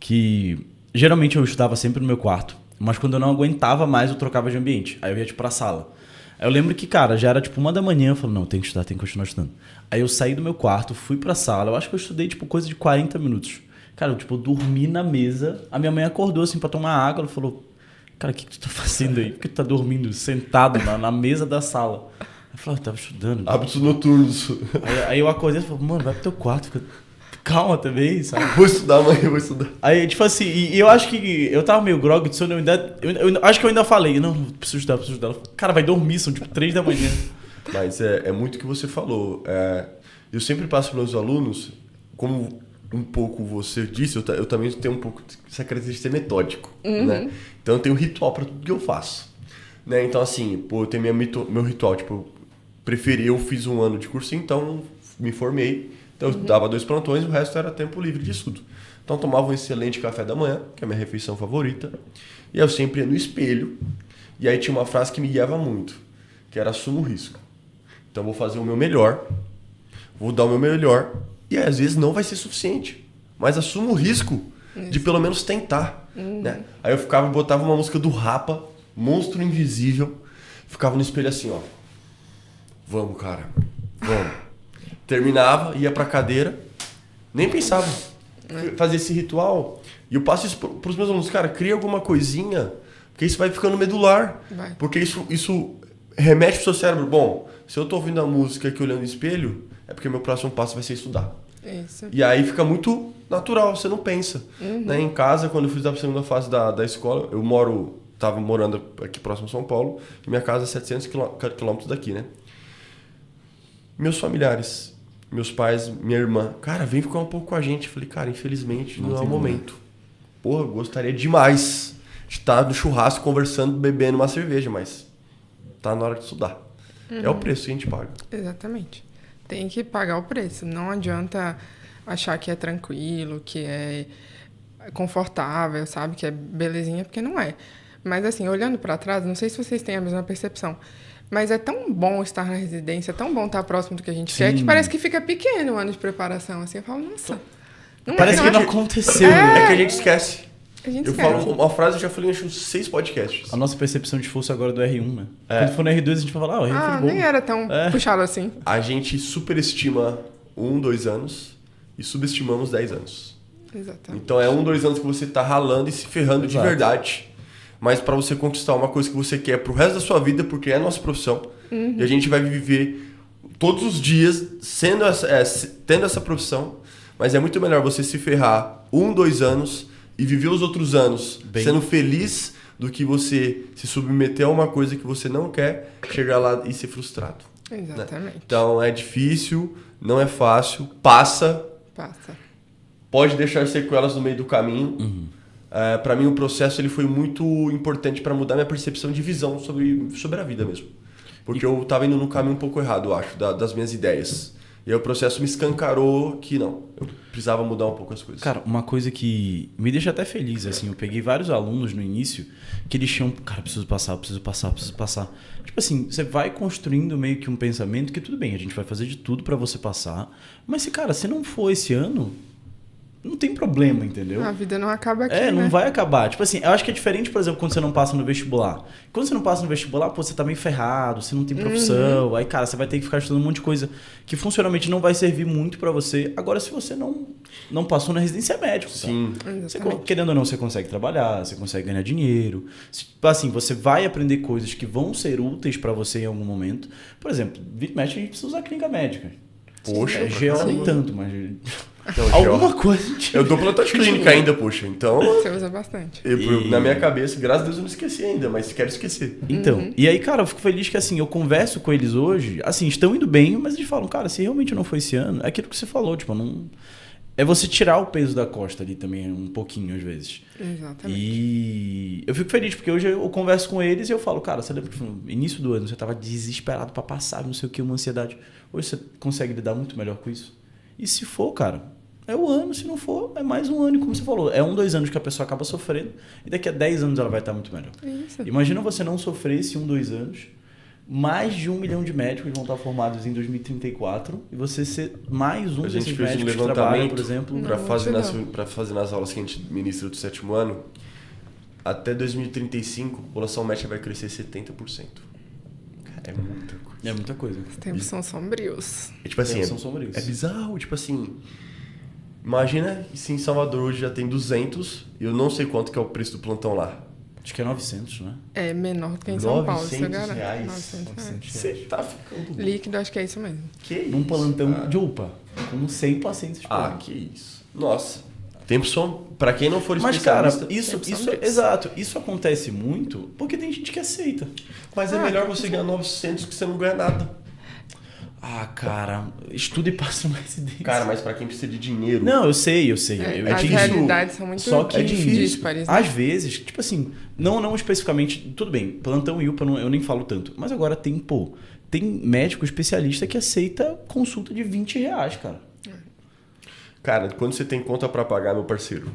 que geralmente eu estudava sempre no meu quarto, mas quando eu não aguentava mais, eu trocava de ambiente. Aí eu ia, tipo, pra sala. Aí eu lembro que, cara, já era, tipo, 1h, eu falei, não, tem que estudar, tem que continuar estudando. Aí eu saí do meu quarto, fui pra sala, eu acho que eu estudei, tipo, coisa de 40 minutos. Cara, eu, tipo, dormi na mesa, a minha mãe acordou, assim, pra tomar água, ela falou, cara, o que tu tá fazendo aí? Por que tu tá dormindo sentado na mesa da sala? Eu falei, eu tava estudando.
Hábitos noturnos.
Aí eu acordei e falei, mano, vai pro teu quarto, fica calma também, sabe?
Vou estudar, mãe, vou estudar.
Aí, tipo assim, e eu acho que eu tava meio grog de sono, eu acho que eu ainda falei, não, preciso estudar. Ela falou, cara, vai dormir, são tipo 3 da manhã.
Mas é muito o que você falou. Eu sempre passo para meus alunos, como um pouco você disse, eu também tenho um pouco essa característica de ser metódico, né? Então eu tenho um ritual para tudo que eu faço. Né? Então assim, pô, eu tenho meu ritual, tipo, eu fiz 1 ano de cursinho, então me formei. Então eu dava 2 plantões, o resto era tempo livre de estudo. Então eu tomava um excelente café da manhã, que é a minha refeição favorita. E eu sempre ia no espelho. E aí tinha uma frase que me guiava muito, que era assuma o risco. Então eu vou fazer o meu melhor, vou dar o meu melhor. E às vezes não vai ser suficiente. Mas assuma o risco de pelo menos tentar. Né? Aí eu botava uma música do Rapa, Monstro Invisível. Ficava no espelho assim, ó. Vamos, cara. Vamos. Terminava, ia pra cadeira, nem pensava. Fazer esse ritual. E eu passo isso pros meus alunos. Cara, cria alguma coisinha, porque isso vai ficando medular.
Vai.
Porque isso remete pro seu cérebro. Bom, se eu tô ouvindo a música aqui olhando no espelho, é porque meu próximo passo vai ser estudar.
Isso.
E aí fica muito natural, você não pensa. Né? Em casa, quando eu fiz a segunda fase da escola, tava morando aqui próximo a São Paulo, e minha casa é 700 quilômetros daqui, né? Meus familiares, meus pais, minha irmã, cara, vem ficar um pouco com a gente. Eu falei, cara, infelizmente não é o momento. Porra, eu gostaria demais de estar no churrasco conversando, bebendo uma cerveja, mas tá na hora de estudar. É o preço que a gente paga.
Exatamente. Tem que pagar o preço. Não adianta achar que é tranquilo, que é confortável, sabe? Que é belezinha, porque não é. Mas assim, olhando para trás, não sei se vocês têm a mesma percepção, mas é tão bom estar na residência, é tão bom estar próximo do que a gente quer, que parece que fica pequeno o ano de preparação. Assim, eu falo, nossa...
Parece que não aconteceu.
É que a gente esquece.
A gente
Eu
esquece.
falo uma frase, eu já falei em uns 6 podcasts.
A nossa percepção de esforço agora é do R1, né? Quando for no R2, a gente vai falar, o R1 foi bom.
Nem era tão puxado assim.
A gente superestima 1, 2 anos e subestimamos 10 anos.
Exatamente.
Então é 1, 2 anos que você tá ralando e se ferrando de verdade. Mas para você conquistar uma coisa que você quer pro resto da sua vida, porque é a nossa profissão, e a gente vai viver todos os dias tendo essa profissão, mas é muito melhor você se ferrar 2 anos e viver os outros anos sendo feliz do que você se submeter a uma coisa que você não quer, chegar lá e ser frustrado.
Exatamente.
Né? Então é difícil, não é fácil, passa. Pode deixar sequelas no meio do caminho. Para mim o processo ele foi muito importante para mudar minha percepção de visão sobre a vida mesmo. Porque eu estava indo num caminho um pouco errado, eu acho, das minhas ideias. E aí o processo me escancarou que não, eu precisava mudar um pouco as coisas.
Cara, uma coisa que me deixa até feliz, assim, eu peguei vários alunos no início que eles tinham, cara, preciso passar. Tipo assim, você vai construindo meio que um pensamento que tudo bem, a gente vai fazer de tudo pra você passar, mas se não for esse ano, não tem problema, entendeu?
A vida não acaba aqui,
não
né?
vai acabar. Tipo assim, eu acho que é diferente, por exemplo, quando você não passa no vestibular. Quando você não passa no vestibular, pô, você tá meio ferrado, você não tem profissão. Aí, cara, você vai ter que ficar estudando um monte de coisa que funcionalmente não vai servir muito pra você. Agora, se você não passou na residência médica,
sim.
Você, querendo ou não, você consegue trabalhar, você consegue ganhar dinheiro. Assim, você vai aprender coisas que vão ser úteis pra você em algum momento. Por exemplo, a gente precisa usar clínica médica.
Poxa,
GO nem tanto, mas...
Então,
alguma coisa.
Eu dou plantão de clínica ainda, poxa. Então.
Você usa bastante.
Na minha cabeça, graças a Deus, eu não esqueci ainda, mas quero esquecer.
Então, e aí, cara, eu fico feliz que assim, eu converso com eles hoje, assim, estão indo bem, mas eles falam, cara, se realmente não foi esse ano, é aquilo que você falou, tipo, não. É você tirar o peso da costa ali também, um pouquinho, às vezes.
Exatamente.
E eu fico feliz, porque hoje eu converso com eles e eu falo, cara, você lembra que no início do ano você tava desesperado pra passar, não sei o que, uma ansiedade. Hoje você consegue lidar muito melhor com isso? E se for, cara, é o ano, se não for, é mais um ano, como você falou. É 2 anos que a pessoa acaba sofrendo e daqui a 10 anos ela vai estar muito melhor.
Isso.
Imagina você não sofrer esse 2 anos, mais de 1 milhão de médicos vão estar formados em 2034 e você ser mais um desses médicos que trabalham, por exemplo.
Para fazer nas aulas que a gente ministra do 7º ano, até 2035 a população médica vai crescer 70%. Cara, é muita coisa.
É muita coisa.
Os tempos são sombrios.
Tipo assim,
são sombrios.
É bizarro, tipo assim... Imagina se em Salvador hoje já tem 200 e eu não sei quanto que é o preço do plantão lá.
Acho que é 900, né?
É menor do que em São Paulo, você garante.
R$900.
900 reais.
Você tá ficando...
Líquido, acho que é isso mesmo.
Que isso?
Num plantão de UPA, com 100 pacientes por ano.
Que isso. Nossa. Tempo são... Pra quem não for
Mas, cara,
especialista...
isso acontece muito porque tem gente que aceita.
Mas é melhor você ganhar 900 que você não ganha nada.
Cara, estuda e passa numa residência.
Cara, mas pra quem precisa de dinheiro...
Não, eu sei.
As realidades são muito díspares.
Às vezes, tipo assim, não especificamente... Tudo bem, plantão e UPA eu nem falo tanto. Mas agora tem médico especialista que aceita consulta de R$20, cara.
Cara, quando você tem conta pra pagar, meu parceiro,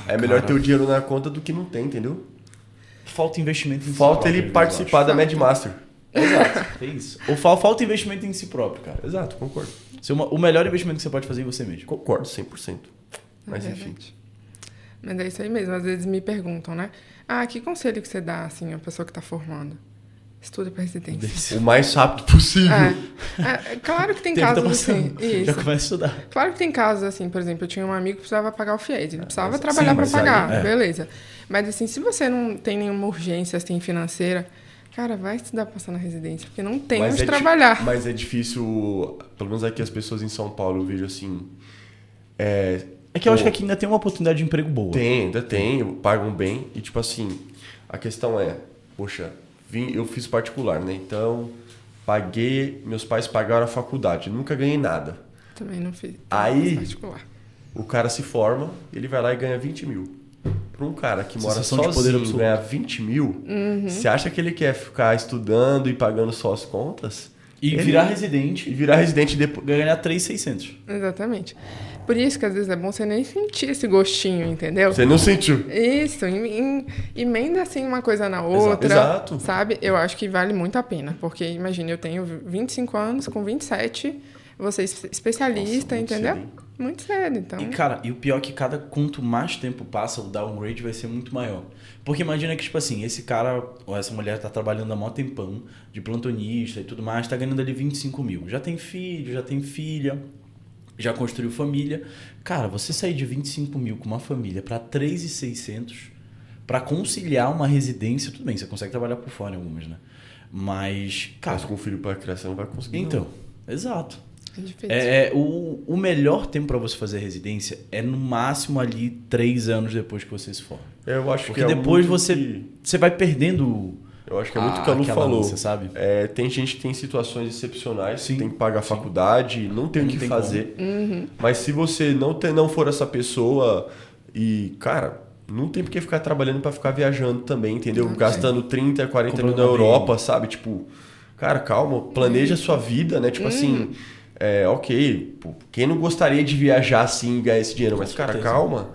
é melhor ter o dinheiro na conta do que não tem, entendeu?
Falta investimento em si
próprio.
Falta
ele participar da MedMaster.
Exato, é isso. Ou falta investimento em si próprio, cara.
Exato, concordo.
O melhor investimento que você pode fazer em você mesmo.
Concordo, 100%. Mas enfim.
Mas é isso aí mesmo. Às vezes me perguntam, né? Que conselho que você dá, assim, a pessoa que tá formando? Estuda para residência.
O mais rápido possível.
Claro que tem casos assim.
Já começa a estudar.
Claro que tem casos assim, por exemplo, eu tinha um amigo que precisava pagar o FIES, ele precisava trabalhar para pagar, beleza. Mas assim, se você não tem nenhuma urgência assim, financeira, cara, vai estudar para passar na residência, porque não tem onde trabalhar.
Mas é difícil, pelo menos aqui as pessoas em São Paulo, eu vejo assim...
É que eu acho que aqui ainda tem uma oportunidade de emprego boa.
Ainda tem, pagam bem. E tipo assim, a questão é, poxa... Eu fiz particular, né? Então, meus pais pagaram a faculdade, nunca ganhei nada.
Também não fiz.
Aí,
particular.
O cara se forma, ele vai lá e ganha 20 mil. Para um cara que mora sozinho ganhar 20 mil, você acha que ele quer ficar estudando e pagando só as contas?
Virar residente.
E virar residente e depois
ganhar 3.600.
Exatamente. Por isso que às vezes é bom você nem sentir esse gostinho, entendeu?
Você não sentiu.
Isso, emenda assim uma coisa na outra.
Exato.
Sabe? Eu acho que vale muito a pena. Porque, imagina, eu tenho 25 anos, com 27, você é especialista,
muito
entendeu?
Cedo.
Muito cedo, então.
E o pior é que quanto mais tempo passa, o downgrade vai ser muito maior. Porque imagina que, tipo assim, esse cara ou essa mulher tá trabalhando há mó tempão, de plantonista e tudo mais, tá ganhando ali 25 mil. Já tem filho, já tem filha, já construiu família. Cara, você sair de 25 mil com uma família para 3.600 para conciliar uma residência, tudo bem, você consegue trabalhar por fora em algumas, né? Mas, cara...
Mas com o filho para criar, você não vai conseguir.
Então, Exato.
É difícil.
O melhor tempo para você fazer residência é no máximo ali 3 anos depois que você se forma.
Eu acho
Porque
que
depois você vai perdendo.
Eu acho que é muito o que a Lu falou.
Ânsia, sabe?
Tem gente que tem situações excepcionais,
Sim.
tem que pagar a faculdade, não tem o que fazer. Mas se você não for essa pessoa e, cara, não tem por que ficar trabalhando para ficar viajando também, entendeu? Gastando 30, 40 mil na Europa, sabe? Tipo, cara, calma, planeja a sua vida, né? Tipo assim, ok, pô, quem não gostaria de viajar assim e ganhar esse dinheiro? Mas, cara, calma.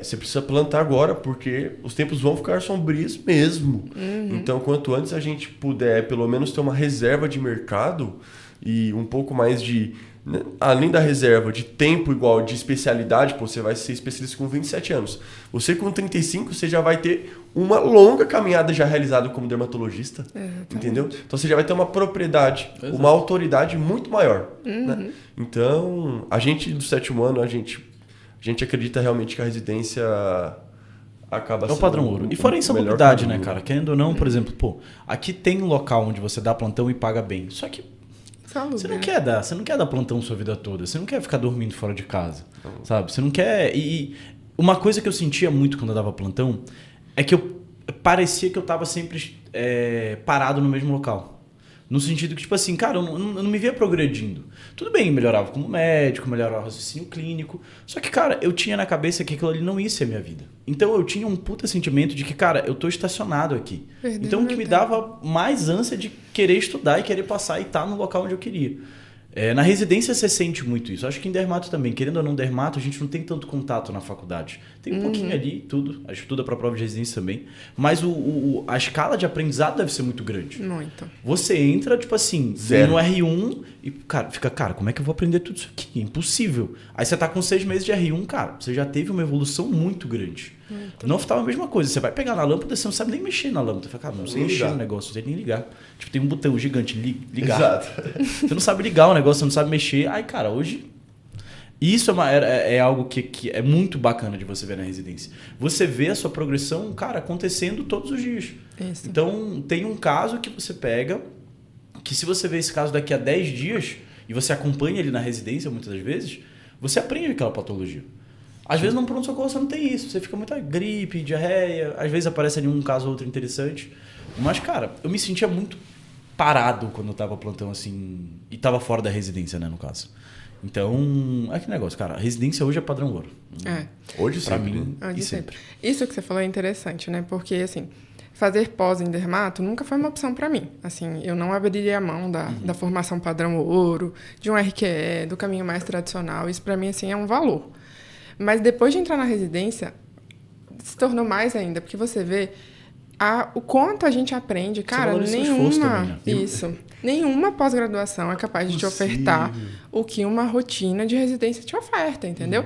Você precisa plantar agora, porque os tempos vão ficar sombrios mesmo. Então, quanto antes a gente puder, pelo menos, ter uma reserva de mercado e um pouco mais de... né, além da reserva de tempo igual de especialidade, pô, você vai ser especialista com 27 anos. Você com 35, você já vai ter uma longa caminhada já realizada como dermatologista. Entendeu? Então, você já vai ter uma propriedade, uma autoridade muito maior. Né? Então, a gente do 7º ano, a gente acredita realmente que a residência acaba sendo...
É o padrão ouro. E fora a insalubridade, né, cara? Querendo ou não, por exemplo, pô, aqui tem um local onde você dá plantão e paga bem. Só que você não quer dar plantão sua vida toda. Você não quer ficar dormindo fora de casa, sabe? Você não quer... E uma coisa que eu sentia muito quando eu dava plantão é que parecia que eu tava sempre parado no mesmo local. No sentido que, tipo assim, cara, eu não me via progredindo. Tudo bem, melhorava como médico, melhorava o raciocínio clínico. Só que, cara, eu tinha na cabeça que aquilo ali não ia ser a minha vida. Então eu tinha um puta sentimento de que, cara, eu tô estacionado aqui. Então o que me dava mais ânsia de querer estudar e querer passar e estar no local onde eu queria. Na residência você sente muito isso. Acho que em dermato também. Querendo ou não dermato, a gente não tem tanto contato na faculdade. Tem um pouquinho ali, tudo. A gente estuda para prova de residência também. Mas a escala de aprendizado deve ser muito grande.
Muito.
Você entra, tipo assim, no R1 e, cara, como é que eu vou aprender tudo isso aqui? É impossível. Aí você tá com 6 meses de R1, cara, você já teve uma evolução muito grande. No oftalmo é a mesma coisa. Você vai pegar na lâmpada, você não sabe nem mexer na lâmpada. Você fala, cara, não sei mexer no negócio, não sei nem ligar. Tipo, tem um botão gigante, ligar.
Exato.
Você não sabe ligar o negócio, você não sabe mexer. Aí, cara, hoje... Isso é algo que é muito bacana de você ver na residência. Você vê a sua progressão, cara, acontecendo todos os dias.
Isso.
Então, tem um caso que você pega, que se você vê esse caso daqui a 10 dias, e você acompanha ele na residência, muitas das vezes, você aprende aquela patologia. Às vezes, no pronto-socorro, você não tem isso. Você fica muito gripe, diarreia, às vezes aparece ali um caso ou outro interessante. Mas, cara, eu me sentia muito parado quando eu tava plantão, assim, e tava fora da residência, né, no caso. Então, é que negócio, cara. A residência hoje é padrão ouro.
Hoje
pra
sempre.
mim,
Hoje
e
sempre. Isso que você falou é interessante, né? Porque, assim, fazer pós em dermato nunca foi uma opção para mim. Assim, eu não abriria a mão da formação padrão ouro, de um RQE, do caminho mais tradicional. Isso, para mim, assim, é um valor. Mas depois de entrar na residência, se tornou mais ainda, porque você vê o quanto a gente aprende. Cara, nenhuma pós-graduação é capaz de te ofertar o que uma rotina de residência te oferta, entendeu?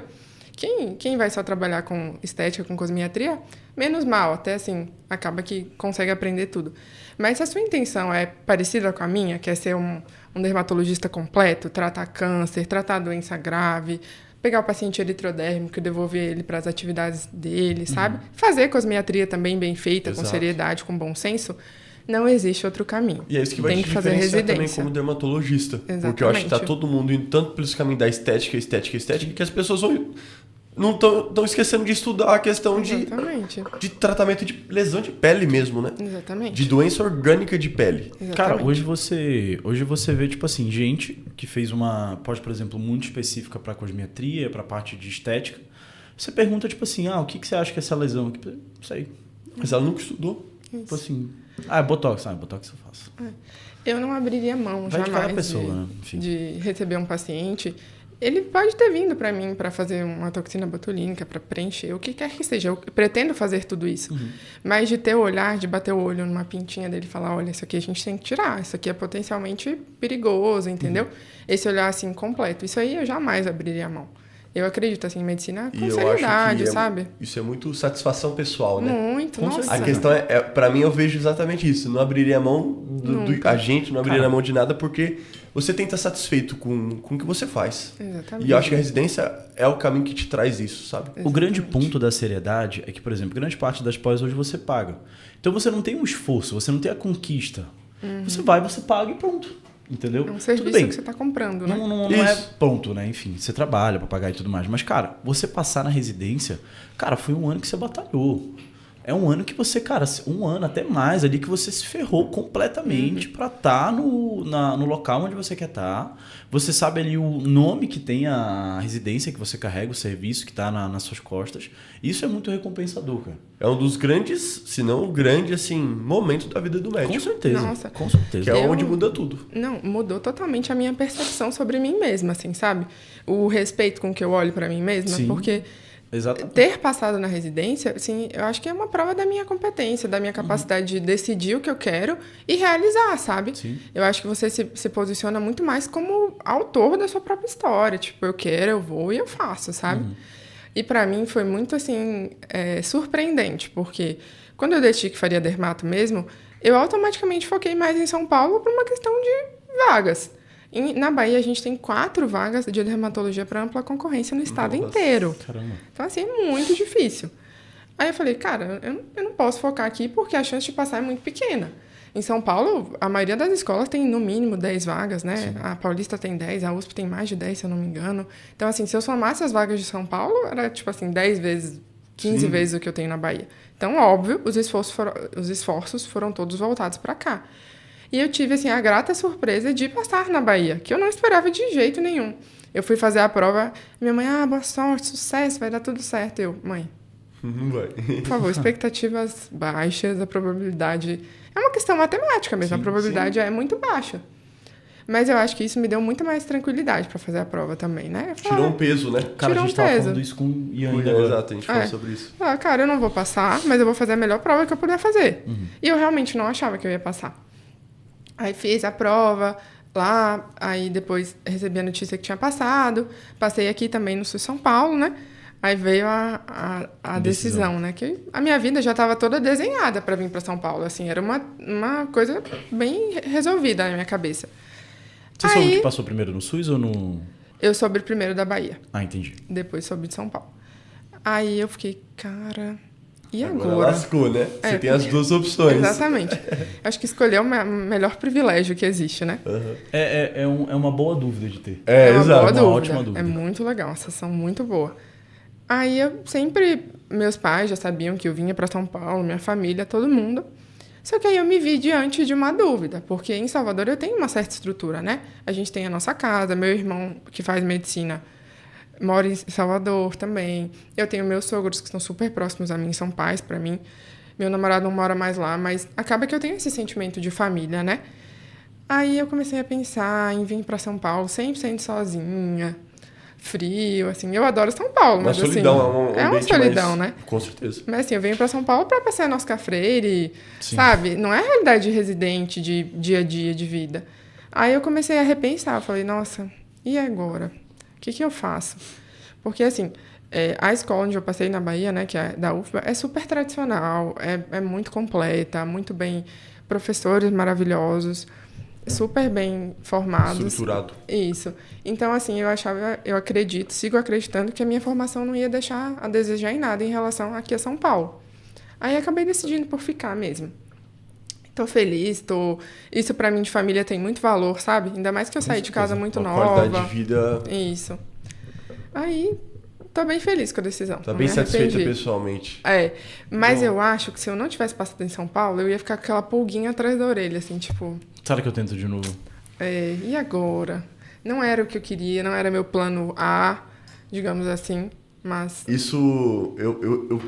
Quem vai só trabalhar com estética, com cosmetria, menos mal, até assim, acaba que consegue aprender tudo. Mas se a sua intenção é parecida com a minha, que é ser um dermatologista completo, tratar câncer, tratar doença grave, pegar o paciente eritrodérmico e devolver ele para as atividades dele, sabe? Fazer cosmetria também bem feita, com seriedade, com bom senso, não existe outro caminho.
E é isso que vai te diferenciar também como dermatologista. Exatamente. Porque eu acho que tá todo mundo indo tanto pelo caminho da estética, que as pessoas não estão esquecendo de estudar a questão de tratamento de lesão de pele mesmo, né?
Exatamente.
De doença orgânica de pele.
Exatamente.
Cara, hoje você vê, tipo assim, gente que fez uma pós, por exemplo, muito específica para cosmetria, para parte de estética. Você pergunta, tipo assim, o que você acha que é essa lesão? Não sei.
Mas ela nunca estudou.
Isso.
Tipo assim, é Botox. Botox eu faço.
Eu não abriria mão
Vai
jamais
de cada pessoa, né?
de receber um paciente. Ele pode ter vindo para mim para fazer uma toxina botulínica, para preencher, o que quer que seja. Eu pretendo fazer tudo isso. Mas de ter o olhar, de bater o olho numa pintinha dele e falar, olha, isso aqui a gente tem que tirar, isso aqui é potencialmente perigoso, entendeu? Esse olhar, assim, completo. Isso aí eu jamais abriria a mão. Eu acredito, assim, em medicina com seriedade, sabe?
Isso é muito satisfação pessoal, né?
Muito, nossa.
A questão para mim, eu vejo exatamente isso. Não abriria a mão a gente, não abriria a mão de nada, porque você tem que estar satisfeito com o que você faz.
Exatamente.
E eu acho que a residência é o caminho que te traz isso, sabe?
O grande ponto da seriedade é que, por exemplo, grande parte das pós hoje você paga. Então você não tem um esforço, você não tem a conquista. Você vai, você paga e pronto. entendeu?
É um serviço
Tudo bem.
que você tá comprando, né?
Não é ponto, né? Enfim, você trabalha pra pagar e tudo mais. Mas, cara, você passar na residência, cara, foi um ano que você batalhou. É um ano que você, cara, um ano até mais ali que você se ferrou completamente pra estar no local onde você quer estar. Você sabe ali o nome que tem a residência que você carrega, o serviço que tá nas suas costas. Isso é muito recompensador, cara.
É um dos grandes, se não o grande, assim, momento da vida do médico.
Com certeza.
Nossa.
Com certeza.
Que é onde muda tudo.
Não, mudou totalmente a minha percepção sobre mim mesma, assim, sabe? O respeito com que eu olho pra mim mesma,
Sim.
porque
Exatamente.
ter passado na residência, assim, eu acho que é uma prova da minha competência, da minha capacidade de decidir o que eu quero e realizar, sabe?
Sim.
Eu acho que você se posiciona muito mais como autor da sua própria história. Tipo, eu quero, eu vou e eu faço, sabe? E pra mim foi muito, assim, surpreendente, porque quando eu decidi que faria dermato mesmo, eu automaticamente foquei mais em São Paulo por uma questão de vagas. Na Bahia, a gente tem 4 vagas de dermatologia para ampla concorrência no estado inteiro.
Caramba.
Então, assim, é muito difícil. Aí eu falei, cara, eu não posso focar aqui porque a chance de passar é muito pequena. Em São Paulo, a maioria das escolas tem no mínimo 10 vagas, né? Sim. A Paulista tem 10, a USP tem mais de 10, se eu não me engano. Então, assim, se eu somasse as vagas de São Paulo, era, tipo assim, 10 vezes, 15
Sim.
vezes o que eu tenho na Bahia. Então, óbvio, os esforços foram todos voltados para cá. E eu tive, assim, a grata surpresa de passar na Bahia, que eu não esperava de jeito nenhum. Eu fui fazer a prova, minha mãe, boa sorte, sucesso, vai dar tudo certo. Eu, mãe,
Não vai.
por favor, expectativas baixas, a probabilidade... É uma questão matemática mesmo,
Sim,
a probabilidade é muito baixa. Mas eu acho que isso me deu muito mais tranquilidade para fazer a prova também, né?
Tirou um peso, né?
Cara,
Tirou
a gente
um
tava
peso.
falando isso com o Ian ainda agora.
Exato, a gente falou sobre isso.
Cara, eu não vou passar, mas eu vou fazer a melhor prova que eu puder fazer. E eu realmente não achava que eu ia passar. Aí fiz a prova lá, aí depois recebi a notícia que tinha passado. Passei aqui também no Sul São Paulo, né? Aí veio a decisão, né? Que a minha vida já estava toda desenhada para vir para São Paulo. Assim, era uma coisa bem resolvida na minha cabeça.
Você soube que passou primeiro no SUS ou no...
Eu soube primeiro da Bahia.
Ah, entendi.
Depois soube de São Paulo. Aí eu fiquei, cara... E
Agora
agora?
lascou, né? Você tem as duas opções.
Exatamente. Acho que escolher é o melhor privilégio que existe, né?
É uma boa dúvida de ter.
É,
uma
exato.
boa dúvida.
Ótima dúvida.
É muito legal, uma sensação muito boa. Aí eu sempre... Meus pais já sabiam que eu vinha para São Paulo, minha família, todo mundo. Só que aí eu me vi diante de uma dúvida, porque em Salvador eu tenho uma certa estrutura, né? A gente tem a nossa casa, meu irmão que faz medicina mora em Salvador também. Eu tenho meus sogros que estão super próximos a mim, são pais para mim. Meu namorado não mora mais lá, mas acaba que eu tenho esse sentimento de família, né? Aí eu comecei a pensar em vir para São Paulo 100% sozinha, frio, assim. Eu adoro São Paulo, mas
solidão,
assim... É uma solidão, né?
Com certeza.
Mas assim, eu venho para São Paulo para passear no Oscar Freire,
Sim.
sabe? Não é a realidade de residente, de dia a dia, de vida. Aí eu comecei a repensar, eu falei, nossa, e agora? O que eu faço? Porque, assim, a escola onde eu passei na Bahia, né, que é da UFBA, é super tradicional, é muito completa, muito bem... Professores maravilhosos, super bem formados.
Estruturado.
Isso. Então, assim, eu acredito, sigo acreditando que a minha formação não ia deixar a desejar em nada em relação aqui a São Paulo. Aí acabei decidindo por ficar mesmo. Tô feliz, Isso pra mim de família tem muito valor, sabe? Ainda mais que eu saí de casa muito
Uma
nova.
qualidade de vida...
Isso. Aí, tô bem feliz com a decisão.
Tá
não
bem
me
satisfeita
arrependi.
pessoalmente.
Mas
Bom.
eu acho que se eu não tivesse passado em São Paulo, eu ia ficar com aquela pulguinha atrás da orelha, assim, tipo...
Será que eu tento de novo?
E agora? Não era o que eu queria, não era meu plano A, digamos assim, mas...
Isso... Eu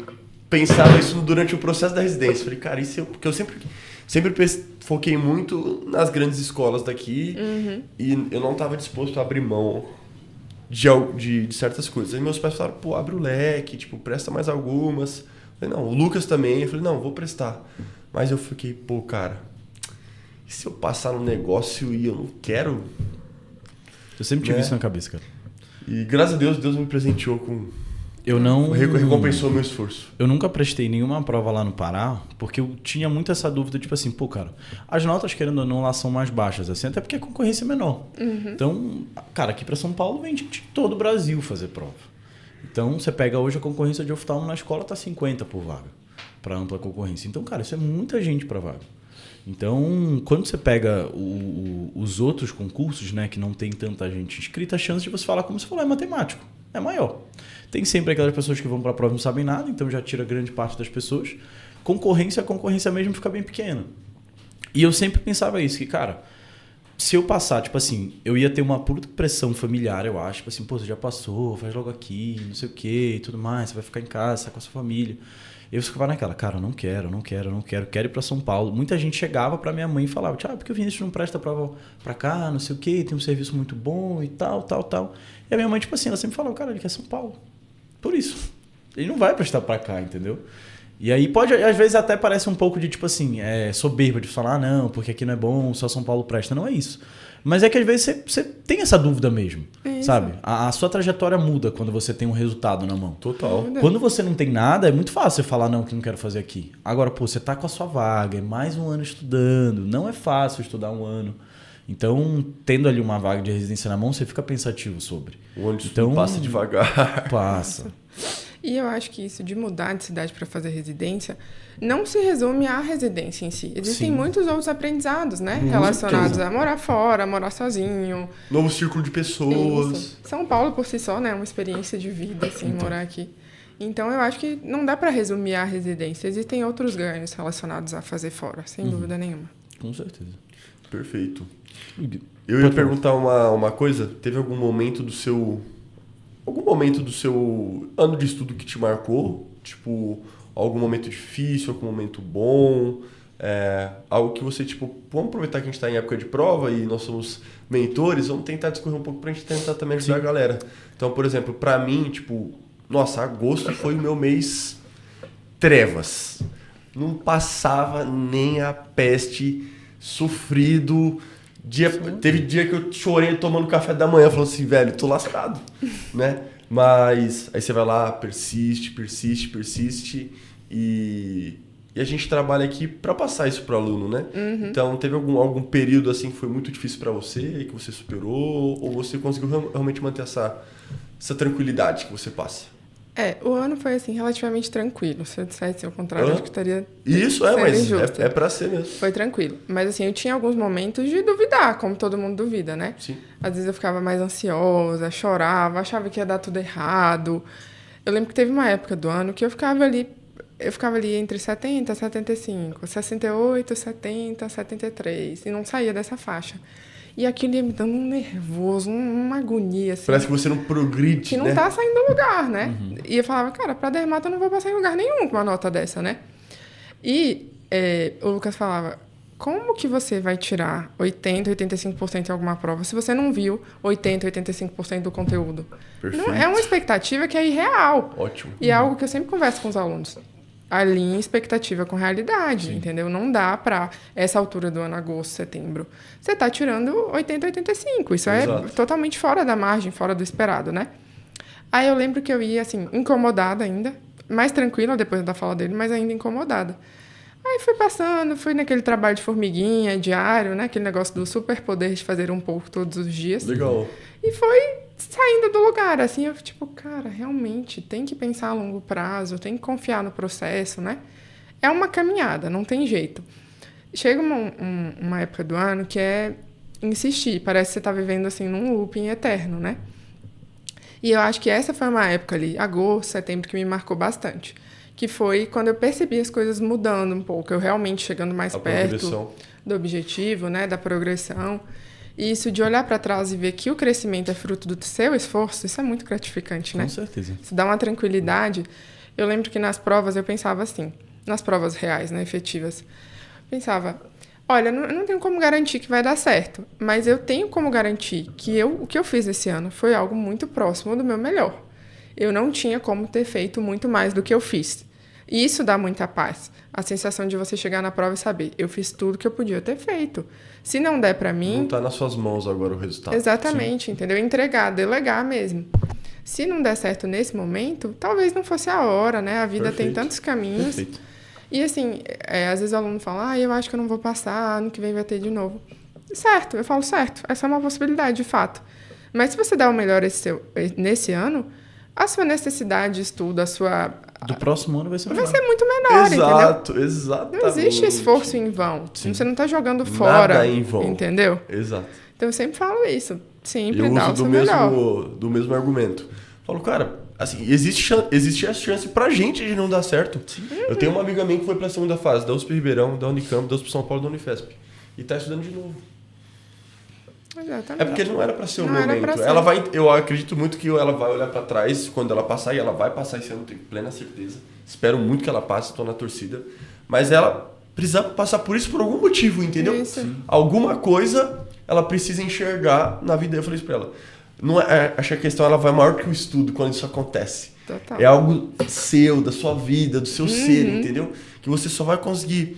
pensava isso durante o processo da residência. Falei, cara, isso porque eu sempre foquei muito nas grandes escolas daqui e eu não estava disposto a abrir mão de certas coisas. Aí meus pais falaram, pô, abre o leque, tipo, presta mais algumas. Eu falei, não, o Lucas também. Eu falei, não, vou prestar. Mas eu fiquei, pô, cara, e se eu passar no negócio e eu não quero?
Eu sempre tive isso na cabeça, cara.
E graças a Deus me presenteou com...
Eu não...
Recompensou meu esforço.
Eu nunca prestei nenhuma prova lá no Pará, porque eu tinha muito essa dúvida, tipo assim, pô, cara, as notas, querendo ou não, lá são mais baixas, assim, até porque a concorrência é menor. Então, cara, aqui pra São Paulo vem gente de todo o Brasil fazer prova. Então, você pega hoje a concorrência de oftalmo na escola, tá 50 por vaga, pra ampla concorrência. Então, cara, isso é muita gente pra vaga. Então, quando você pega os outros concursos, né, que não tem tanta gente inscrita, a chance de você falar, como você falou, é matemático, é maior. Tem sempre aquelas pessoas que vão para a prova e não sabem nada, então já tira grande parte das pessoas. A concorrência mesmo fica bem pequena. E eu sempre pensava isso, que, cara, se eu passar, tipo assim, eu ia ter uma puta pressão familiar, eu acho. Tipo assim, pô, você já passou, faz logo aqui, não sei o quê e tudo mais, você vai ficar em casa, tá com a sua família. Eu ficava naquela, cara, eu não quero ir pra São Paulo. Muita gente chegava pra minha mãe e falava, porque o Vinícius não presta prova pra cá, não sei o quê, tem um serviço muito bom e tal. E a minha mãe, tipo assim, ela sempre falava, cara, ele quer São Paulo. Por isso. Ele não vai prestar pra cá, entendeu? E aí pode, às vezes até parece um pouco de, tipo assim, soberba de falar, não, porque aqui não é bom, só São Paulo presta. Não é isso. Mas é que às vezes você tem essa dúvida mesmo, sabe? A sua trajetória muda quando você tem um resultado na mão.
Total.
Quando você não tem nada, é muito fácil você falar, não, que não quero fazer aqui. Agora, pô, você tá com a sua vaga, é mais um ano estudando, não é fácil estudar um ano. Então, tendo ali uma vaga de residência na mão, você fica pensativo sobre.
O ônibus passa devagar.
Passa.
E eu acho que isso de mudar de cidade para fazer residência não se resume à residência em si. Existem muitos outros aprendizados, né? Relacionados a morar fora, morar sozinho.
Novo círculo de pessoas.
Isso. São Paulo, por si só, né? É uma experiência de vida, assim, morar aqui. Então, eu acho que não dá para resumir a residência. Existem outros ganhos relacionados a fazer fora, sem dúvida nenhuma.
Com certeza.
Perfeito. Eu ia perguntar uma coisa. Teve algum momento do seu ano de estudo que te marcou? Tipo, algum momento difícil, algum momento bom? Algo que você, tipo, vamos aproveitar que a gente está em época de prova e nós somos mentores, vamos tentar discorrer um pouco pra gente tentar também ajudar a galera. Então, por exemplo, pra mim, tipo, nossa, agosto foi o meu mês trevas. Não passava nem a peste, sofrido. Teve dia que eu chorei tomando café da manhã, falando assim, velho, tô lascado, né? Mas aí você vai lá, persiste e a gente trabalha aqui para passar isso pro aluno, né? Então, teve algum período assim que foi muito difícil para você, que você superou, ou você conseguiu realmente manter essa tranquilidade que você passa?
O ano foi, assim, relativamente tranquilo. Se eu dissesse o contrário, acho que estaria
Isso, mas injusto. É pra ser mesmo.
Foi tranquilo. Mas, assim, eu tinha alguns momentos de duvidar, como todo mundo duvida, né?
Sim.
Às vezes eu ficava mais ansiosa, chorava, achava que ia dar tudo errado. Eu lembro que teve uma época do ano que eu ficava ali entre 70 e 75, 68, 70, 73, e não saía dessa faixa. E aquilo ia me dando um nervoso, uma agonia, assim.
Parece que você não progride,
que não tá saindo do lugar, né? E eu falava, cara, pra dermato eu não vou passar em lugar nenhum com uma nota dessa, né? E o Lucas falava, como que você vai tirar 80, 85% em alguma prova se você não viu 80, 85% do conteúdo?
Perfeito.
Não, é uma expectativa que é irreal.
Ótimo.
E é algo que eu sempre converso com os alunos. Alinhe expectativa com realidade, entendeu? Não dá pra essa altura do ano, agosto, setembro. Você tá tirando 80, 85. Isso
Exato.
É totalmente fora da margem, fora do esperado, né? Aí eu lembro que eu ia, assim, incomodada ainda. Mais tranquila depois da fala dele, mas ainda incomodada. Aí fui passando, fui naquele trabalho de formiguinha, diário, né? Aquele negócio do superpoder de fazer um pouco todos os dias.
Legal.
E foi saindo do lugar, assim, eu tipo, cara, realmente tem que pensar a longo prazo, tem que confiar no processo, né? É uma caminhada, não tem jeito. Chega uma época do ano que é insistir, parece que você tá vivendo, assim, num looping eterno, né? E eu acho que essa foi uma época ali, agosto, setembro, que me marcou bastante. Que foi quando eu percebi as coisas mudando um pouco, eu realmente chegando mais perto do objetivo, né, da progressão. E isso de olhar para trás e ver que o crescimento é fruto do seu esforço, isso é muito gratificante, né?
Com certeza.
Isso dá uma tranquilidade. Eu lembro que nas provas eu pensava assim, nas provas reais, né, efetivas, pensava, olha, eu não tenho como garantir que vai dar certo, mas eu tenho como garantir que o que eu fiz esse ano foi algo muito próximo do meu melhor. Eu não tinha como ter feito muito mais do que eu fiz. E isso dá muita paz. A sensação de você chegar na prova e saber, eu fiz tudo que eu podia ter feito. Se não der pra mim...
Não tá nas suas mãos agora o resultado.
Exatamente, sim. Entendeu? Entregar, delegar mesmo. Se não der certo nesse momento, talvez não fosse a hora, né? A vida
Perfeito.
tem tantos caminhos.
Perfeito.
E assim, às vezes o aluno fala, eu acho que eu não vou passar, ano que vem vai ter de novo. Certo, eu falo certo. Essa é uma possibilidade, de fato. Mas se você der o melhor nesse ano, a sua necessidade de estudo,
Do próximo ano vai ser
vai
menor.
ser muito menor, entendeu?
Exatamente.
Não existe esforço em vão.
Sim.
Você não tá jogando fora,
Nada em vão.
entendeu?
Exato.
Então eu sempre falo isso. Sempre
Eu
dá
uso
o seu melhor.
do mesmo argumento. Falo, cara, assim, existe a chance pra gente de não dar certo. Eu tenho uma amiga minha que foi pra segunda fase, da USP Ribeirão, da Unicamp, da USP São Paulo, da Unifesp. E tá estudando de novo.
Exatamente.
É porque não era pra ser o
Não era
momento.
pra ser.
Ela vai, eu acredito muito que ela vai olhar pra trás quando ela passar, e ela vai passar esse ano, tenho plena certeza. Espero muito que ela passe, tô na torcida. Mas ela precisa passar por isso por algum motivo, entendeu?
Isso.
Alguma coisa ela precisa enxergar na vida. Eu falei isso pra ela. Não é, acho que a questão ela vai maior que o estudo quando isso acontece.
Total.
É algo seu, da sua vida, do seu ser, entendeu? Que você só vai conseguir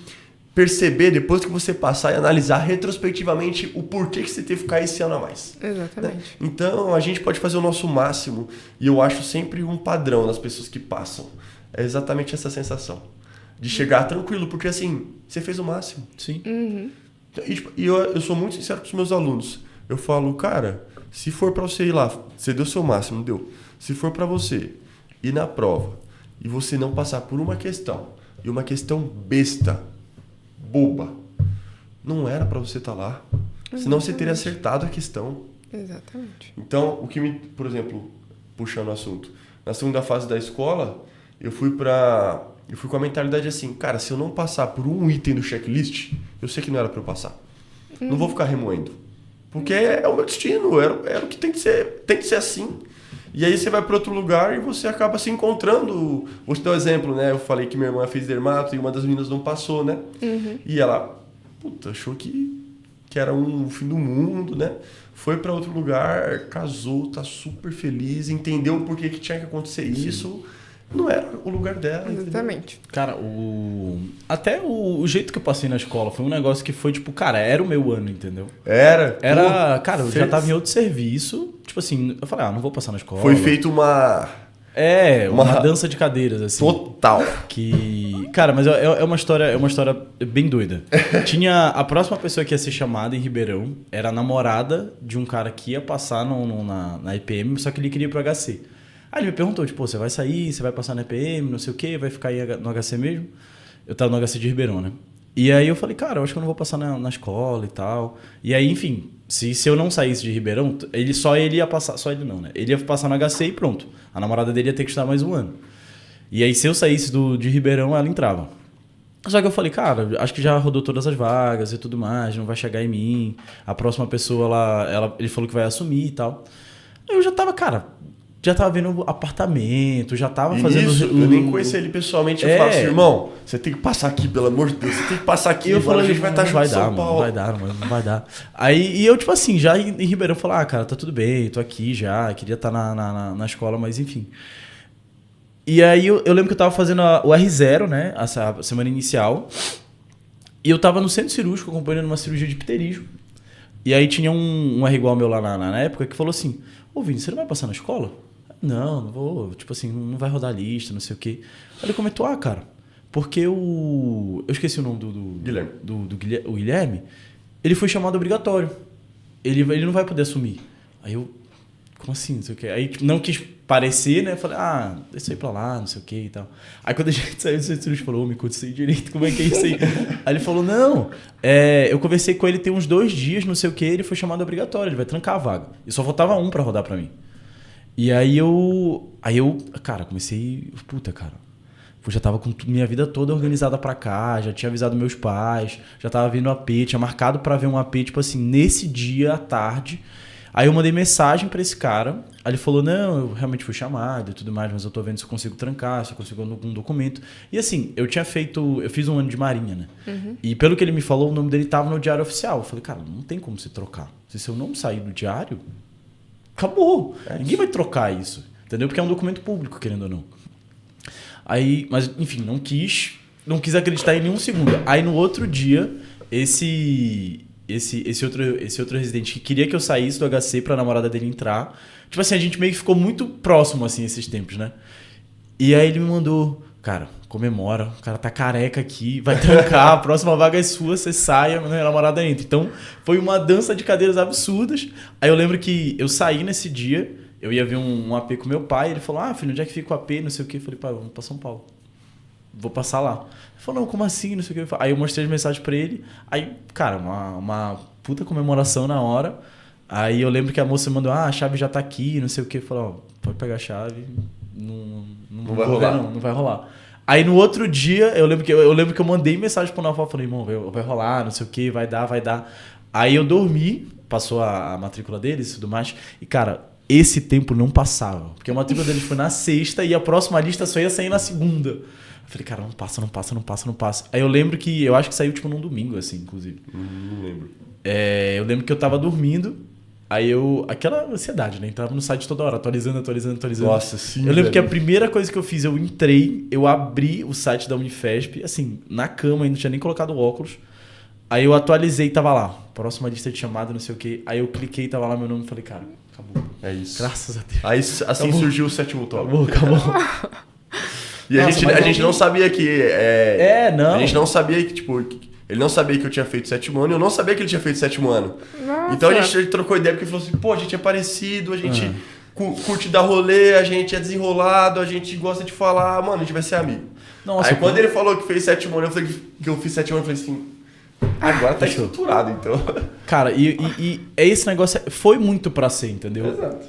perceber depois que você passar e analisar retrospectivamente o porquê que você teve que ficar esse ano a mais.
Exatamente.
Então, a gente pode fazer o nosso máximo e eu acho sempre um padrão nas pessoas que passam. É exatamente essa sensação de chegar tranquilo, porque assim, você fez o máximo.
Sim.
E, tipo, eu sou muito sincero com os meus alunos. Eu falo, cara, se for pra você ir lá, você deu o seu máximo, não deu? Se for pra você ir na prova e você não passar por uma questão, e uma questão besta, boba, não era pra você estar lá. Senão você teria acertado a questão.
Exatamente.
Então, o que me, por exemplo, puxando o assunto, na segunda fase da escola, eu fui com a mentalidade assim, cara, se eu não passar por um item do checklist, eu sei que não era pra eu passar. Não vou ficar remoendo. Porque é o meu destino, era o que tem que ser assim. E aí você vai para outro lugar e você acaba se encontrando. Vou te dar um exemplo, né? Eu falei que minha irmã fez dermato e uma das meninas não passou, né? E ela, achou que era um fim do mundo, né? Foi para outro lugar, casou, tá super feliz, entendeu por que tinha que acontecer isso. Não era o lugar dela.
Exatamente.
Entendeu?
Cara, até o jeito que eu passei na escola foi um negócio que foi, tipo, cara, era o meu ano, entendeu?
Era,
cara, eu já tava em outro serviço, tipo assim, eu falei, não vou passar na escola.
Foi feito uma
dança de cadeiras, assim.
Total.
Que, cara, mas é uma história bem doida. Tinha a próxima pessoa que ia ser chamada em Ribeirão, era a namorada de um cara que ia passar na EPM, só que ele queria ir pro HC. Aí ele me perguntou, tipo, você vai sair, você vai passar na EPM, não sei o quê, vai ficar aí no HC mesmo? Eu tava no HC de Ribeirão, né? E aí eu falei, cara, eu acho que eu não vou passar na escola e tal. E aí, enfim, se eu não saísse de Ribeirão, ele ia passar, só ele não, né? Ele ia passar no HC e pronto. A namorada dele ia ter que estudar mais um ano. E aí, se eu saísse de Ribeirão, ela entrava. Só que eu falei, cara, acho que já rodou todas as vagas e tudo mais, não vai chegar em mim. A próxima pessoa, ele falou que vai assumir e tal. Aí eu já tava, cara... Já tava vendo apartamento, já tava fazendo...
Isso, eu nem conheci ele pessoalmente. Eu falo assim, irmão, você tem que passar aqui, pelo amor de Deus. Você tem que passar aqui,
e eu falei,
a gente vai estar junto em São Paulo.
Não vai dar. Aí, e eu, tipo assim, já em Ribeirão, falei, cara, tá tudo bem, tô aqui já, queria estar na escola, mas enfim. E aí eu lembro que eu tava fazendo o R0, né, essa semana inicial, e eu tava no centro cirúrgico acompanhando uma cirurgia de pterígio. E aí tinha um R igual meu lá na época que falou assim, Vini, você não vai passar na escola? Não vou, tipo assim, não vai rodar a lista, não sei o quê. Aí ele comentou, cara, porque eu esqueci o nome do Guilherme, ele foi chamado obrigatório. Ele não vai poder assumir. Aí eu, como assim, não sei o quê. Aí não quis parecer, né? Falei, deixa eu ir pra lá, não sei o quê e tal. Aí quando a gente saiu do centro cirúrgico, falou, me conta isso aí direito, como é que é isso aí? Aí ele falou, não, eu conversei com ele tem uns 2 dias, não sei o quê, ele foi chamado obrigatório, ele vai trancar a vaga. E só faltava um pra rodar pra mim. E aí eu, cara, comecei... cara, já tava com minha vida toda organizada pra cá, já tinha avisado meus pais, já tava vindo o AP, tinha marcado pra ver um AP, tipo assim, nesse dia à tarde. Aí eu mandei mensagem pra esse cara, aí ele falou, não, eu realmente fui chamado e tudo mais, mas eu tô vendo se eu consigo trancar, se eu consigo algum documento. E assim, eu fiz um ano de marinha, né? E pelo que ele me falou, o nome dele tava no diário oficial. Eu falei, cara, não tem como se trocar. Se eu não sair do diário... Acabou. Ninguém vai trocar isso. Entendeu? Porque é um documento público, querendo ou não. Aí, mas, enfim, não quis acreditar em nenhum segundo. Aí, no outro dia, esse outro residente que queria que eu saísse do HC pra namorada dele entrar. Tipo assim, a gente meio que ficou muito próximo, assim, esses tempos, né? E aí ele me mandou, cara, comemora, o cara tá careca aqui, vai trancar, a próxima vaga é sua, você sai, a minha namorada entra. Então, foi uma dança de cadeiras absurdas. Aí eu lembro que eu saí nesse dia eu ia ver um AP com meu pai, ele falou, filho, onde é que fica o AP, não sei o quê. Eu falei, pai, vamos pra São Paulo. Vou passar lá. Ele falou, não, como assim, não sei o quê. Aí eu mostrei as mensagens pra ele, aí, cara, uma puta comemoração na hora. Aí eu lembro que a moça mandou, a chave já tá aqui, não sei o quê. Eu falei, pode pegar a chave, não
vai rolar.
Não vai rolar. Aí no outro dia, eu lembro que eu mandei mensagem pro Naval, falei, irmão, vai rolar, não sei o quê, vai dar. Aí eu dormi, passou a matrícula deles e tudo mais, e cara, esse tempo não passava, porque a matrícula deles foi na sexta e a próxima lista só ia sair na segunda. Eu falei, cara, não passa. Aí eu acho que saiu tipo num domingo, assim, inclusive.
Não lembro.
Eu lembro que eu tava dormindo, aí aquela ansiedade, né? Entrava no site toda hora, atualizando.
Nossa, sim.
Eu lembro que a primeira coisa que eu fiz, eu entrei, eu abri o site da Unifesp, assim, na cama, ainda não tinha nem colocado óculos. Aí eu atualizei e tava lá, próxima lista de chamada, não sei o quê. Aí eu cliquei e tava lá meu nome e falei, cara, acabou.
É isso.
Graças a Deus.
Aí assim
acabou.
Surgiu o 7º top.
Acabou.
E a gente não sabia que...
não.
A gente não sabia que, tipo... Ele não sabia que eu tinha feito 7º ano e eu não sabia que ele tinha feito 7º ano.
Nossa.
Então a gente trocou ideia porque ele falou assim, pô, a gente é parecido, a gente curte dar rolê, a gente é desenrolado, a gente gosta de falar, mano, a gente vai ser amigo.
Nossa,
aí quando ele falou que fez 7º ano, eu falei que eu fiz 7º ano, eu falei assim, agora tá estruturado, então.
Cara, e esse negócio foi muito pra ser, entendeu?
Exato.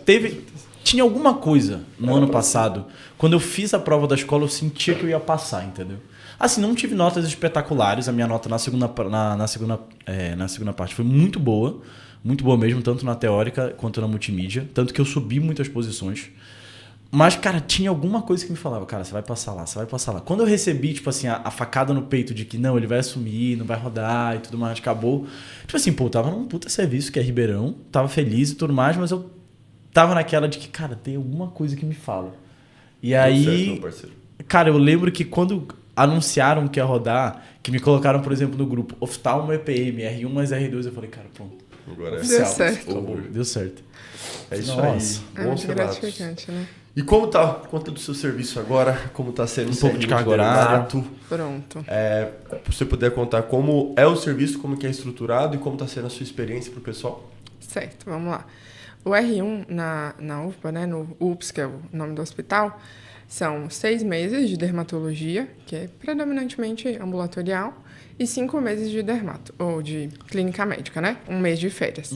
Tinha alguma coisa no ano passado, quando eu fiz a prova da escola, eu sentia que eu ia passar, entendeu? Assim, não tive notas espetaculares, a minha nota na segunda parte foi muito boa mesmo, tanto na teórica quanto na multimídia, tanto que eu subi muitas posições. Mas, cara, tinha alguma coisa que me falava, cara, você vai passar lá. Quando eu recebi, tipo assim, a facada no peito de que não, ele vai assumir, não vai rodar e tudo mais, acabou. Tipo assim, pô, eu tava num puta serviço que é Ribeirão, tava feliz e tudo mais, mas eu tava naquela de que, cara, tem alguma coisa que me fala. E aí,
certo, meu parceiro.
Cara, eu lembro que quando anunciaram que ia rodar, que me colocaram, por exemplo, no grupo oftalmo EPM, R1 mais R2, eu falei, cara, pronto.
Agora
Deu certo.
Acabou, deu certo.
É isso
Nossa.
aí.
É
Bons
muito
relatos.
gratificante, né?
E como tá? Conta do seu serviço agora, como tá sendo
Um pouco de carga horária.
Pronto.
Se você puder contar como é o serviço, como que é estruturado e como tá sendo a sua experiência pro pessoal.
Certo, vamos lá. O R1 na UFPA, né, no UPS, que é o nome do hospital, são 6 meses de dermatologia, que é predominantemente ambulatorial, e 5 meses de dermato, ou de clínica médica, né? 1 mês de férias.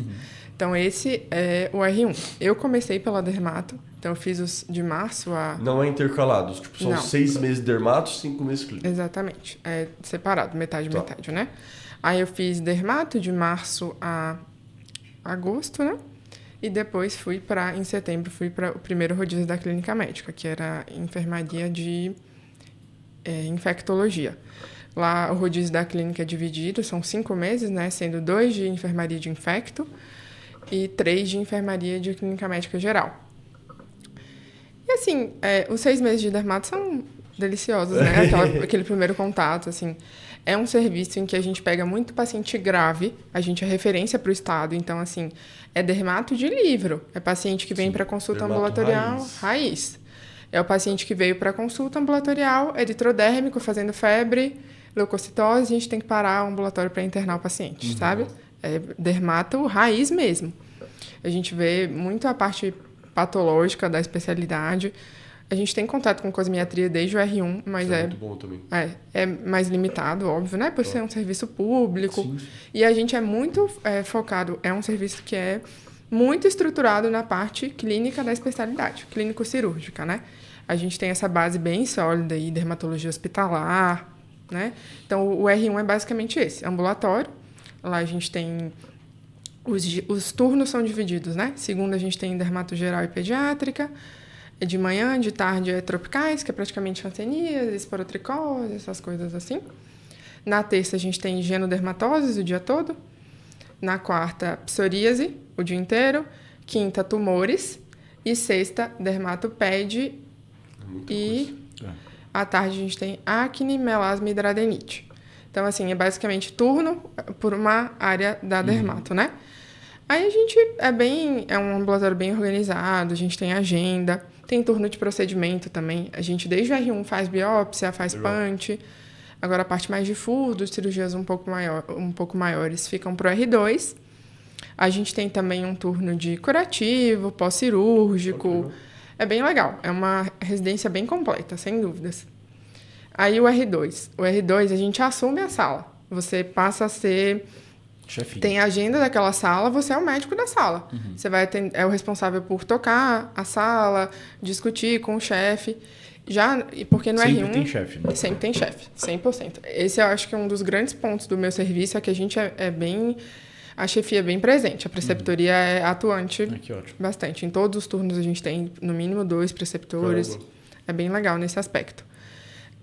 Então, esse é o R1. Eu comecei pela dermato, então eu fiz os de março a...
Não é intercalados, tipo, são
Não.
6 meses de dermato, 5 meses clínico.
Exatamente. É separado, metade, né? Aí eu fiz dermato de março a agosto, né? E depois em setembro, fui para o primeiro rodízio da clínica médica, que era enfermaria de infectologia. Lá, o rodízio da clínica é dividido, são 5 meses, né? Sendo 2 de enfermaria de infecto e 3 de enfermaria de clínica médica geral. E, assim, os 6 meses de dermato são deliciosos, né? Aquele primeiro contato, assim. É um serviço em que a gente pega muito paciente grave, a gente é referência para o estado, então, assim, é dermato de livro. É paciente que vem para consulta ambulatorial raiz. É o paciente que veio para consulta ambulatorial, eritrodérmico, fazendo febre, leucocitose, a gente tem que parar o ambulatório para internar o paciente, sabe? É dermato raiz mesmo. A gente vê muito a parte patológica da especialidade. A gente tem contato com cosmiatria desde o R1, mas
Isso é muito bom também.
É mais limitado, óbvio, né? Por ser um serviço público.
Sim.
E a gente é muito focado, é um serviço que é muito estruturado na parte clínica da especialidade, clínico-cirúrgica, né? A gente tem essa base bem sólida aí, dermatologia hospitalar, né? Então, o R1 é basicamente esse, ambulatório. Lá a gente tem... Os turnos são divididos, né? Segunda a gente tem dermato geral e pediátrica. De manhã, de tarde é tropicais, que é praticamente hanseníase, esporotricose, essas coisas assim. Na terça a gente tem higienodermatoses o dia todo. Na quarta, psoríase o dia inteiro. Quinta, tumores. E sexta, dermatoped. E à tarde a gente tem acne, melasma e hidradenite. Então, assim, é basicamente turno por uma área da dermato, né? Aí a gente é um ambulatório bem organizado, a gente tem agenda, tem turno de procedimento também. A gente, desde o R1, faz biópsia, faz punch. Agora, a parte mais de fundo, cirurgias um pouco maiores, ficam pro R2. A gente tem também um turno de curativo, pós-cirúrgico. É bem legal. É uma residência bem completa, sem dúvidas. Aí o R2. O R2, a gente assume a sala. Você passa a ser...
Chefinho.
Tem a agenda daquela sala, você é o médico da sala. Você é o responsável por tocar a sala, discutir com o chefe. Porque no
Sempre
R1...
tem chefe, né?
Sempre tem chefe, 100%. Esse eu acho que é um dos grandes pontos do meu serviço, é que a gente é bem... A chefia é bem presente, a preceptoria é atuante
Que ótimo.
bastante. Em todos os turnos a gente tem, no mínimo, 2 preceptores.
Caramba.
É bem legal nesse aspecto.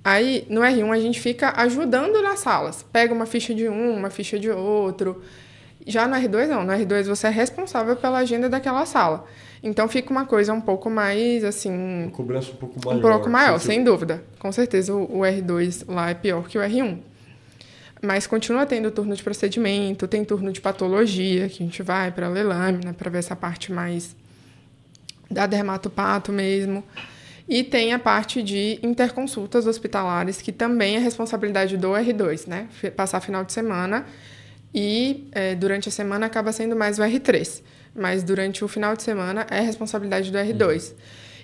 Aí, no R1, a gente fica ajudando nas salas. Pega uma ficha de um, uma ficha de outro. Já no R2, não. No R2, você é responsável pela agenda daquela sala. Então, fica uma coisa um pouco mais, assim...
Uma cobrança um pouco maior.
Um pouco maior, sem dúvida. Com certeza, o R2 lá é pior que o R1. Mas continua tendo turno de procedimento, tem turno de patologia, que a gente vai para ler lâmina, para ver essa parte mais da dermatopato mesmo. E tem a parte de interconsultas hospitalares, que também é responsabilidade do R2, né? Passar final de semana e durante a semana acaba sendo mais o R3. Mas durante o final de semana é responsabilidade do R2.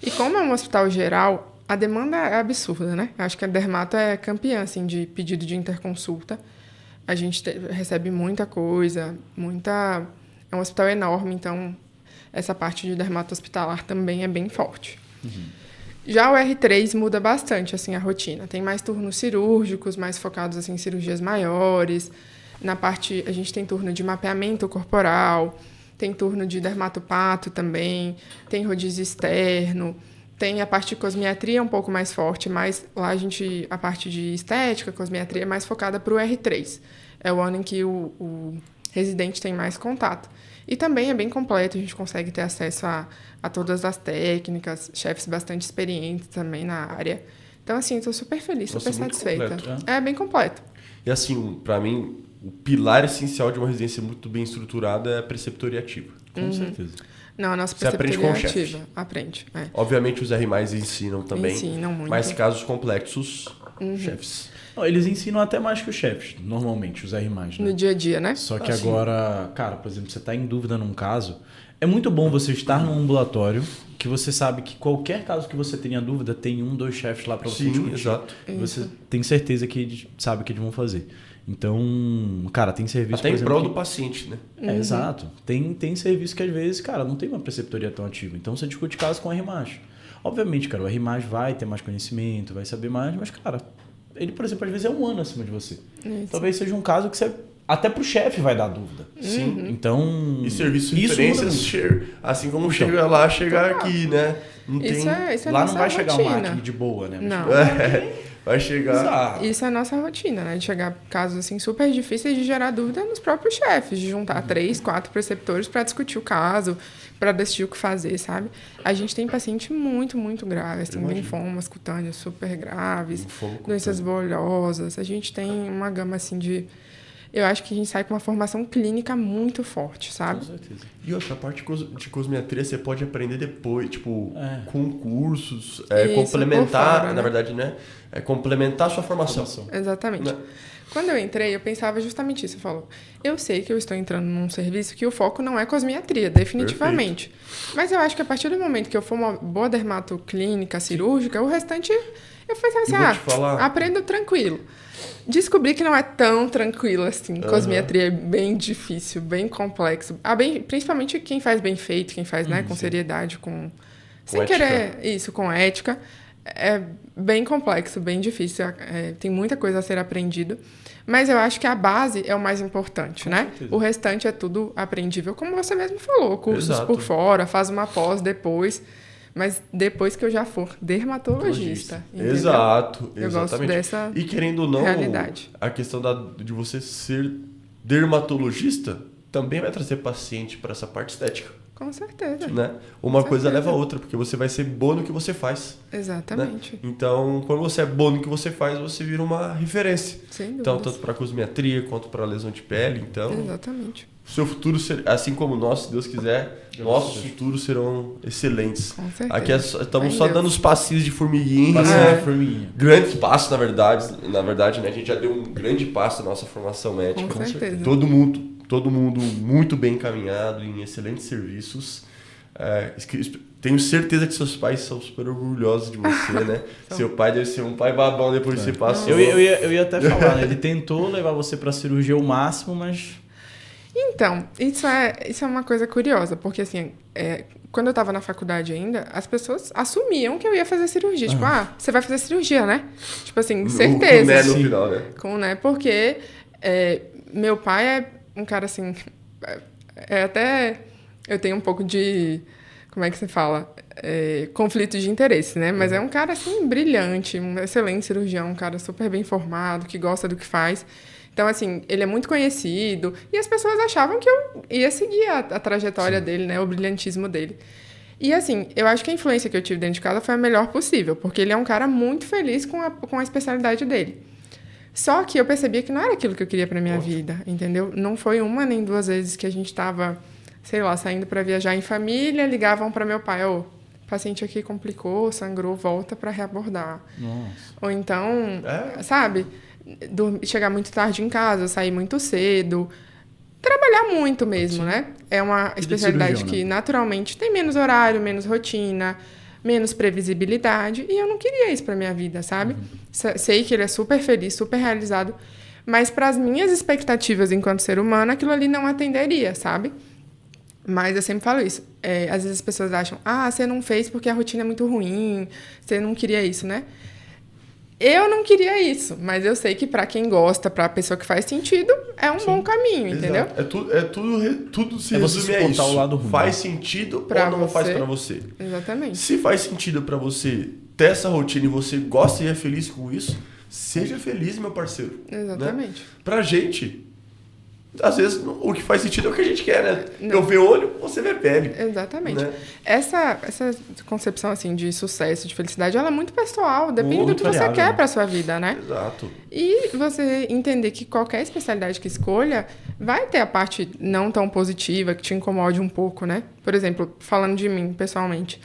E como é um hospital geral, a demanda é absurda, né? Acho que a dermato é campeã, assim, de pedido de interconsulta. A gente recebe muita coisa, É um hospital enorme, então essa parte de dermato hospitalar também é bem forte. Já o R3 muda bastante, assim, a rotina. Tem mais turnos cirúrgicos, mais focados, assim, em cirurgias maiores. Na parte... A gente tem turno de mapeamento corporal, tem turno de dermatopato também, tem rodízio externo... Tem a parte de cosmiatria um pouco mais forte, mas lá a parte de estética, cosmiatria, é mais focada para o R3. É o ano em que o residente tem mais contato. E também é bem completo, a gente consegue ter acesso a todas as técnicas, chefes bastante experientes também na área. Então, assim, estou super feliz, super satisfeita.
Completo,
é bem completo.
E assim, para mim, o pilar essencial de uma residência muito bem estruturada é a preceptoria ativa.
Com certeza.
Não, a nossa
Você aprende
preceptoria
com o
é
chefe.
ativa. Aprende. É.
Obviamente os R+, ensinam também.
Ensinam muito.
Mas casos complexos, chefes.
Não, eles ensinam até mais que os chefes, normalmente, os R+, né?
No dia a dia, né?
Só que agora, cara, por exemplo, você está em dúvida num caso, é muito bom você estar num ambulatório que você sabe que qualquer caso que você tenha dúvida, tem 1, 2 chefes lá para você
Sim,
discutir.
exato.
E você tem certeza que eles sabem o que eles vão fazer. Então, cara, tem serviço...
Até
por
em
exemplo,
prol
que-
do paciente, né?
É, exato. Tem serviço que às vezes, cara, não tem uma preceptoria tão ativa. Então você discute caso com o R+. Obviamente, cara, o R+, vai ter mais conhecimento, vai saber mais, mas, cara, ele, por exemplo, às vezes é 1 ano acima de você.
Isso.
Talvez seja um caso que você... Até pro chefe vai dar dúvida.
Sim.
Então...
E serviço de
isso muda
referências,
muito.
assim como chega lá, chegar
Total.
aqui, né? Não tem...
Isso é
Lá
nossa
não vai chegar
rotina.
uma máquina de boa, né? Mas
Não.
Vai chegar...
Exato.
Isso é a nossa rotina, né? De chegar casos assim super difíceis de gerar dúvida nos próprios chefes, de juntar 3, 4 preceptores para discutir o caso, para decidir o que fazer, sabe? A gente tem paciente muito, muito graves, tem linfomas cutâneos super graves, doenças bolhosas. A gente tem uma gama assim de... Eu acho que a gente sai com uma formação clínica muito forte, sabe?
Com certeza.
E outra parte de cosmiatria você pode aprender depois, tipo,
É.
com cursos,
Isso,
complementar,
por fora,
na
né?
verdade, né? Complementar a sua formação.
Exatamente.
Né?
Quando eu entrei, eu pensava justamente isso. Eu falo, eu sei que eu estou entrando num serviço que o foco não é cosmiatria, definitivamente. Mas eu acho que a partir do momento que eu for uma boa dermatoclínica, cirúrgica, o restante, eu pensava assim,
E vou te falar-
aprendo tranquilo. Descobri que não é tão tranquilo assim. Cosmiatria é bem difícil, bem complexo. Principalmente quem faz bem feito, quem faz com seriedade, sem
ética.
querer isso, com ética. É bem complexo, bem difícil. Tem muita coisa a ser aprendido. Mas eu acho que a base é o mais importante, né?
certeza.
O restante é tudo aprendível, como você mesmo falou. Cursos
Exato.
por fora, faz uma pós depois. Mas depois que eu já for dermatologista. entendeu?
Exato,
Eu gosto
exatamente.
dessa
E querendo ou não,
realidade.
a questão de você ser dermatologista também vai trazer paciente para essa parte estética,
Com certeza.
né? Uma
Com
coisa
certeza.
leva a outra, porque você vai ser bom no que você faz. Né?
Exatamente.
Então, quando você é bom no que você faz, você vira uma referência.
Sem
Então,
dúvidas.
tanto para cosmiatria quanto para lesão de pele. Então,
Exatamente.
seu futuro, assim como o nosso, se Deus quiser, nossos futuros serão excelentes.
Com certeza.
Aqui estamos
Ai,
só
Deus.
dando os passinhos de formiguinha.
Passando
né?
a formiguinha.
Grandes passos, na verdade, né? A gente já deu um grande passo na nossa formação médica.
Com certeza.
Todo mundo todo mundo muito bem encaminhado, em excelentes serviços. Tenho certeza que seus pais são super orgulhosos de você, né? Seu pai deve ser um pai babão depois que você passou.
Eu ia até falar, né? Ele tentou levar você pra cirurgia ao máximo, mas...
Então, isso é uma coisa curiosa, porque assim, quando eu tava na faculdade ainda, as pessoas assumiam que eu ia fazer cirurgia. Tipo, você vai fazer cirurgia, né? Tipo assim, certeza.
Com né no final, né?
Com né, porque meu pai é um cara assim, até eu tenho um pouco de, como é que se fala? Conflito de interesse, né? Mas é um cara assim, brilhante, um excelente cirurgião, um cara super bem formado, que gosta do que faz. Então, assim, ele é muito conhecido e as pessoas achavam que eu ia seguir a trajetória dele, né? O brilhantismo dele. E, assim, eu acho que a influência que eu tive dentro de casa foi a melhor possível, porque ele é um cara muito feliz com a especialidade dele. Só que eu percebia que não era aquilo que eu queria pra minha vida, entendeu? Não foi uma nem duas vezes que a gente tava, sei lá, saindo para viajar em família, ligavam para meu pai, o paciente aqui complicou, sangrou, volta para reabordar.
Nossa.
Ou então, sabe... chegar muito tarde em casa, sair muito cedo, trabalhar muito mesmo, né? É uma especialidade que naturalmente tem menos horário, menos rotina, menos previsibilidade, e eu não queria isso pra minha vida, sabe? Sei que ele é super feliz, super realizado, mas para as minhas expectativas enquanto ser humano, aquilo ali não atenderia, sabe? Mas eu sempre falo isso. Às vezes as pessoas acham, você não fez porque a rotina é muito ruim, você não queria isso, né? Eu não queria isso, mas eu sei que para quem gosta, para a pessoa que faz sentido, é um bom caminho, entendeu?
Tudo se
resume
a isso.
O lado ruim.
Faz sentido
pra
ou não
você?
faz para você?
Exatamente.
Se faz sentido para você ter essa rotina e você gosta e é feliz com isso, seja feliz, meu parceiro.
Exatamente.
Né? Pra gente, às vezes o que faz sentido é o que a gente quer, né? Eu ver olho, você vê pele.
Exatamente.
Né?
Essa concepção assim de sucesso, de felicidade, ela é muito pessoal, depende
Muito
do que você
variável,
quer
né?
para sua vida, né?
Exato.
E você entender que qualquer especialidade que escolha vai ter a parte não tão positiva, que te incomode um pouco, né? Por exemplo, falando de mim pessoalmente,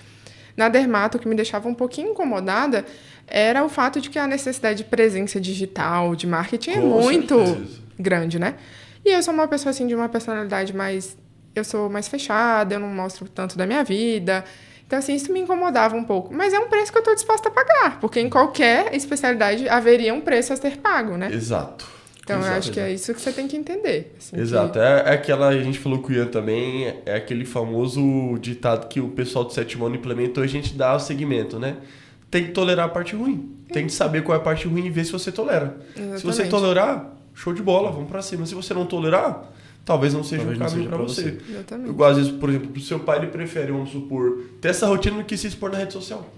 na dermato, o que me deixava um pouquinho incomodada era o fato de que a necessidade de presença digital, de marketing é
Com
muito
certeza.
grande, né? E eu sou uma pessoa, assim, de uma personalidade mais... Eu sou mais fechada, eu não mostro tanto da minha vida. Então, assim, isso me incomodava um pouco. Mas é um preço que eu estou disposta a pagar, porque em qualquer especialidade haveria um preço a ser pago, né?
Exato.
Então,
Exato,
eu acho que é isso que você tem que entender. Assim,
Exato. É aquela, a gente falou com o Ian também, é aquele famoso ditado que o pessoal do sétimo ano implementou e a gente dá o segmento, né? Tem que tolerar a parte ruim. Tem que saber qual é a parte ruim e ver se você tolera.
Exatamente.
Se você tolerar, show de bola, vamos pra cima. Se você não tolerar, talvez não seja um caminho pra você.
Exatamente.
Igual, às vezes, por exemplo, pro seu pai, ele prefere, vamos supor, ter essa rotina do que se expor na rede social.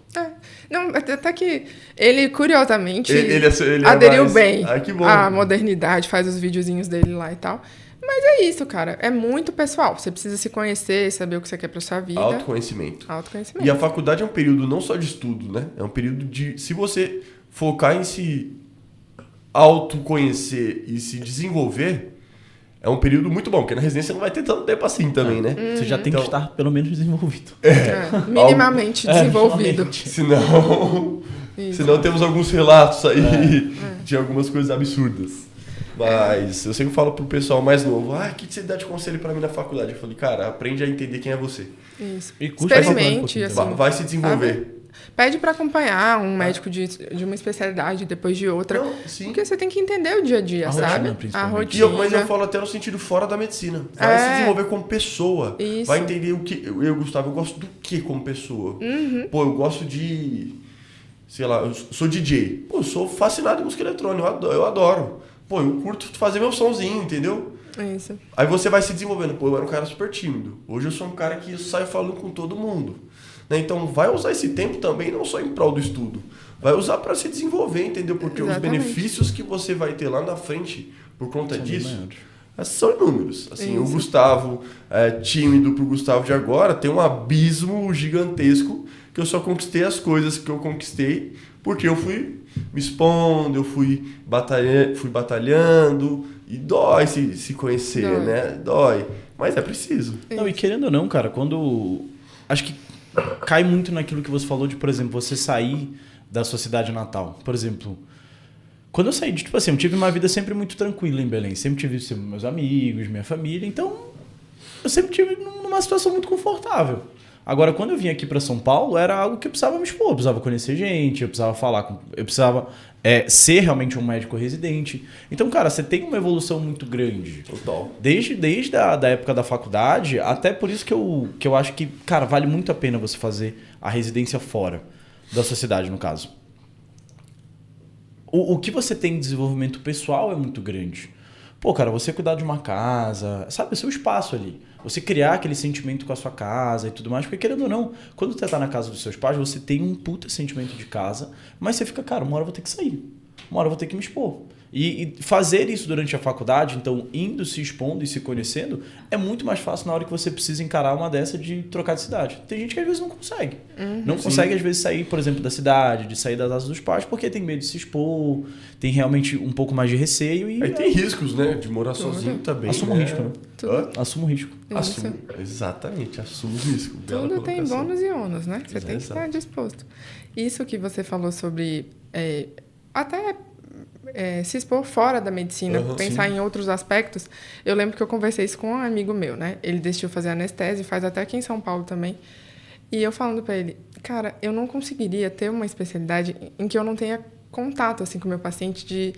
Não, até que ele, curiosamente,
Ele
aderiu
mais...
bem
que bom.
à modernidade, faz os videozinhos dele lá e tal. Mas é isso, cara. É muito pessoal. Você precisa se conhecer, saber o que você quer pra sua vida.
Autoconhecimento.
Autoconhecimento.
E a faculdade é um período não só de estudo, né? É um período de... Se você focar em se autoconhecer e se desenvolver, é um período muito bom, porque na residência não vai ter tanto tempo assim também, né?
Você já tem que estar pelo menos desenvolvido.
Minimamente desenvolvido.
Minimamente.
Senão temos alguns relatos aí de algumas coisas absurdas. Mas eu sempre falo pro pessoal mais novo, o que você dá de conselho pra mim na faculdade? Eu falei, cara, aprende a entender quem é você.
Isso.
E curte
Experimente,
bastante,
assim.
Vai se desenvolver.
Pede pra acompanhar um médico de uma especialidade depois de outra.
Não, sim.
Porque você tem que entender o dia a dia,
A
sabe?
rotina,
A
principalmente.
rotina.
Mas eu falo até no sentido fora da medicina. Vai se desenvolver como pessoa.
Isso.
Vai entender o que... Gustavo, eu gosto do que como pessoa? Pô, eu gosto de... Sei lá, eu sou DJ. Pô, eu sou fascinado em música eletrônica. Eu adoro. Pô, eu curto fazer meu sonzinho, entendeu?
Isso.
Aí você vai se desenvolvendo. Pô, eu era um cara super tímido. Hoje eu sou um cara que sai falando com todo mundo. Né? Então, vai usar esse tempo também, não só em prol do estudo. Vai usar para se desenvolver, entendeu? Porque
Exatamente.
os benefícios que você vai ter lá na frente por conta disso são inúmeros. Assim, o Gustavo, tímido pro Gustavo de agora, tem um abismo gigantesco que eu só conquistei as coisas que eu conquistei porque eu fui me expondo, eu fui batalhando e dói se conhecer,
Dói.
né? Dói. Mas é preciso.
Não, e querendo ou não, cara, quando... Acho que cai muito naquilo que você falou de, por exemplo, você sair da sua cidade natal. Por exemplo, Quando eu saí, tipo assim, eu tive uma vida sempre muito tranquila em Belém. Sempre tive meus amigos, minha família. Então, eu sempre tive numa situação muito confortável. Agora, quando eu vim aqui para São Paulo, era algo que eu precisava me expor. Eu precisava conhecer gente, eu precisava falar, eu precisava ser realmente um médico residente. Então, cara, você tem uma evolução muito grande.
Total.
Desde a da época da faculdade, até por isso que eu acho que, cara, vale muito a pena você fazer a residência fora da sua cidade, no caso. O que você tem de desenvolvimento pessoal é muito grande. Pô, cara, você cuidar de uma casa, sabe, o seu espaço ali. Você criar aquele sentimento com a sua casa e tudo mais. Porque, querendo ou não, quando você tá na casa dos seus pais, você tem um puta sentimento de casa, mas você fica, cara, uma hora eu vou ter que sair. Uma hora eu vou ter que me expor. E fazer isso durante a faculdade, então, indo, se expondo e se conhecendo, é muito mais fácil na hora que você precisa encarar uma dessa de trocar de cidade. Tem gente que às vezes não consegue. Não consegue, às vezes, sair, por exemplo, da cidade, de sair das asas dos pais, porque tem medo de se expor, tem realmente um pouco mais de receio. E
aí tem riscos, né? De morar sozinho também.
Assumo o risco, né? Assumo o risco.
Exatamente, assumo o risco.
Tudo tem bônus e ônus, né? Você tem que estar disposto. Isso que você falou sobre se expor fora da medicina, pensar em outros aspectos. Eu lembro que eu conversei isso com um amigo meu, né? Ele decidiu fazer anestese, faz até aqui em São Paulo também. E eu falando pra ele, cara, eu não conseguiria ter uma especialidade em que eu não tenha contato assim com o meu paciente de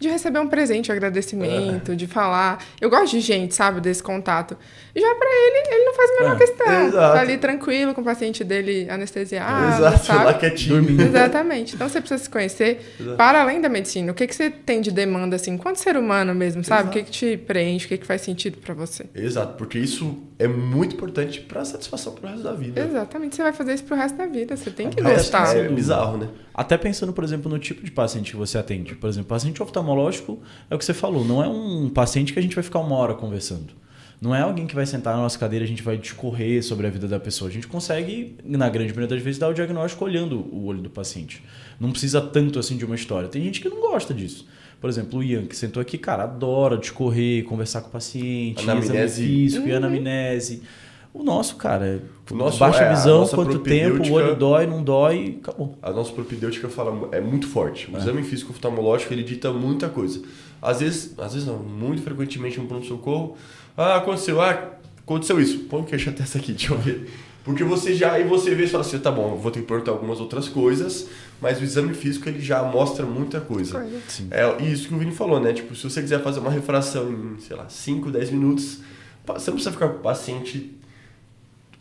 receber um presente de agradecimento, de falar. Eu gosto de gente, sabe, desse contato. E já pra ele não faz a menor questão. Tá ali tranquilo com o paciente dele anestesiado, sabe?
Lá quietinho.
Dormindo.
Exatamente. Então você precisa se conhecer para além da medicina. O que você tem de demanda, assim, enquanto ser humano mesmo, sabe? O que te preenche, o que faz sentido pra você.
Exato, porque isso é muito importante pra satisfação pro resto da vida.
Exatamente. Você vai fazer isso pro resto da vida. Você tem que gostar.
É bizarro, né?
Até pensando, por exemplo, no tipo de paciente que você atende. Por exemplo, paciente oftalmológico é o que você falou. Não é um paciente que a gente vai ficar uma hora conversando. Não é alguém que vai sentar na nossa cadeira e a gente vai discorrer sobre a vida da pessoa. A gente consegue, na grande maioria das vezes, dar o diagnóstico olhando o olho do paciente. Não precisa tanto assim de uma história. Tem gente que não gosta disso. Por exemplo, o Ian, que sentou aqui, cara, adora discorrer, conversar com o paciente,
anamnese
físico e anamnese. O nosso, cara, baixa visão, quanto tempo, o olho dói, não dói, acabou.
A nossa propedêutica é muito forte. O exame físico oftalmológico, ele dita muita coisa. Às vezes não, muito frequentemente no pronto-socorro, aconteceu isso, põe o queixo até essa aqui, deixa eu ver. Porque você vê e fala assim, tá bom, eu vou ter que perguntar algumas outras coisas, mas o exame físico, ele já mostra muita coisa. É isso que o Vini falou, né? Tipo, se você quiser fazer uma refração em, 5, 10 minutos, você não precisa ficar com o paciente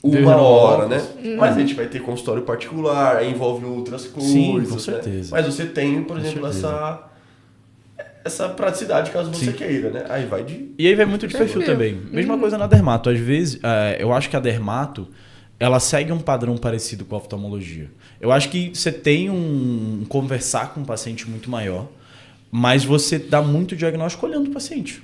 uma hora, né? Mas a gente vai ter consultório particular, aí envolve outras coisas.
Sim, com certeza.
Né? Mas você tem, por exemplo, essa praticidade caso você queira, né? Aí vai de...
E aí vai muito de perfil também. Mesma coisa na dermato. Às vezes, eu acho que a dermato, ela segue um padrão parecido com a oftalmologia. Eu acho que você tem um conversar com um paciente muito maior, mas você dá muito diagnóstico olhando o paciente.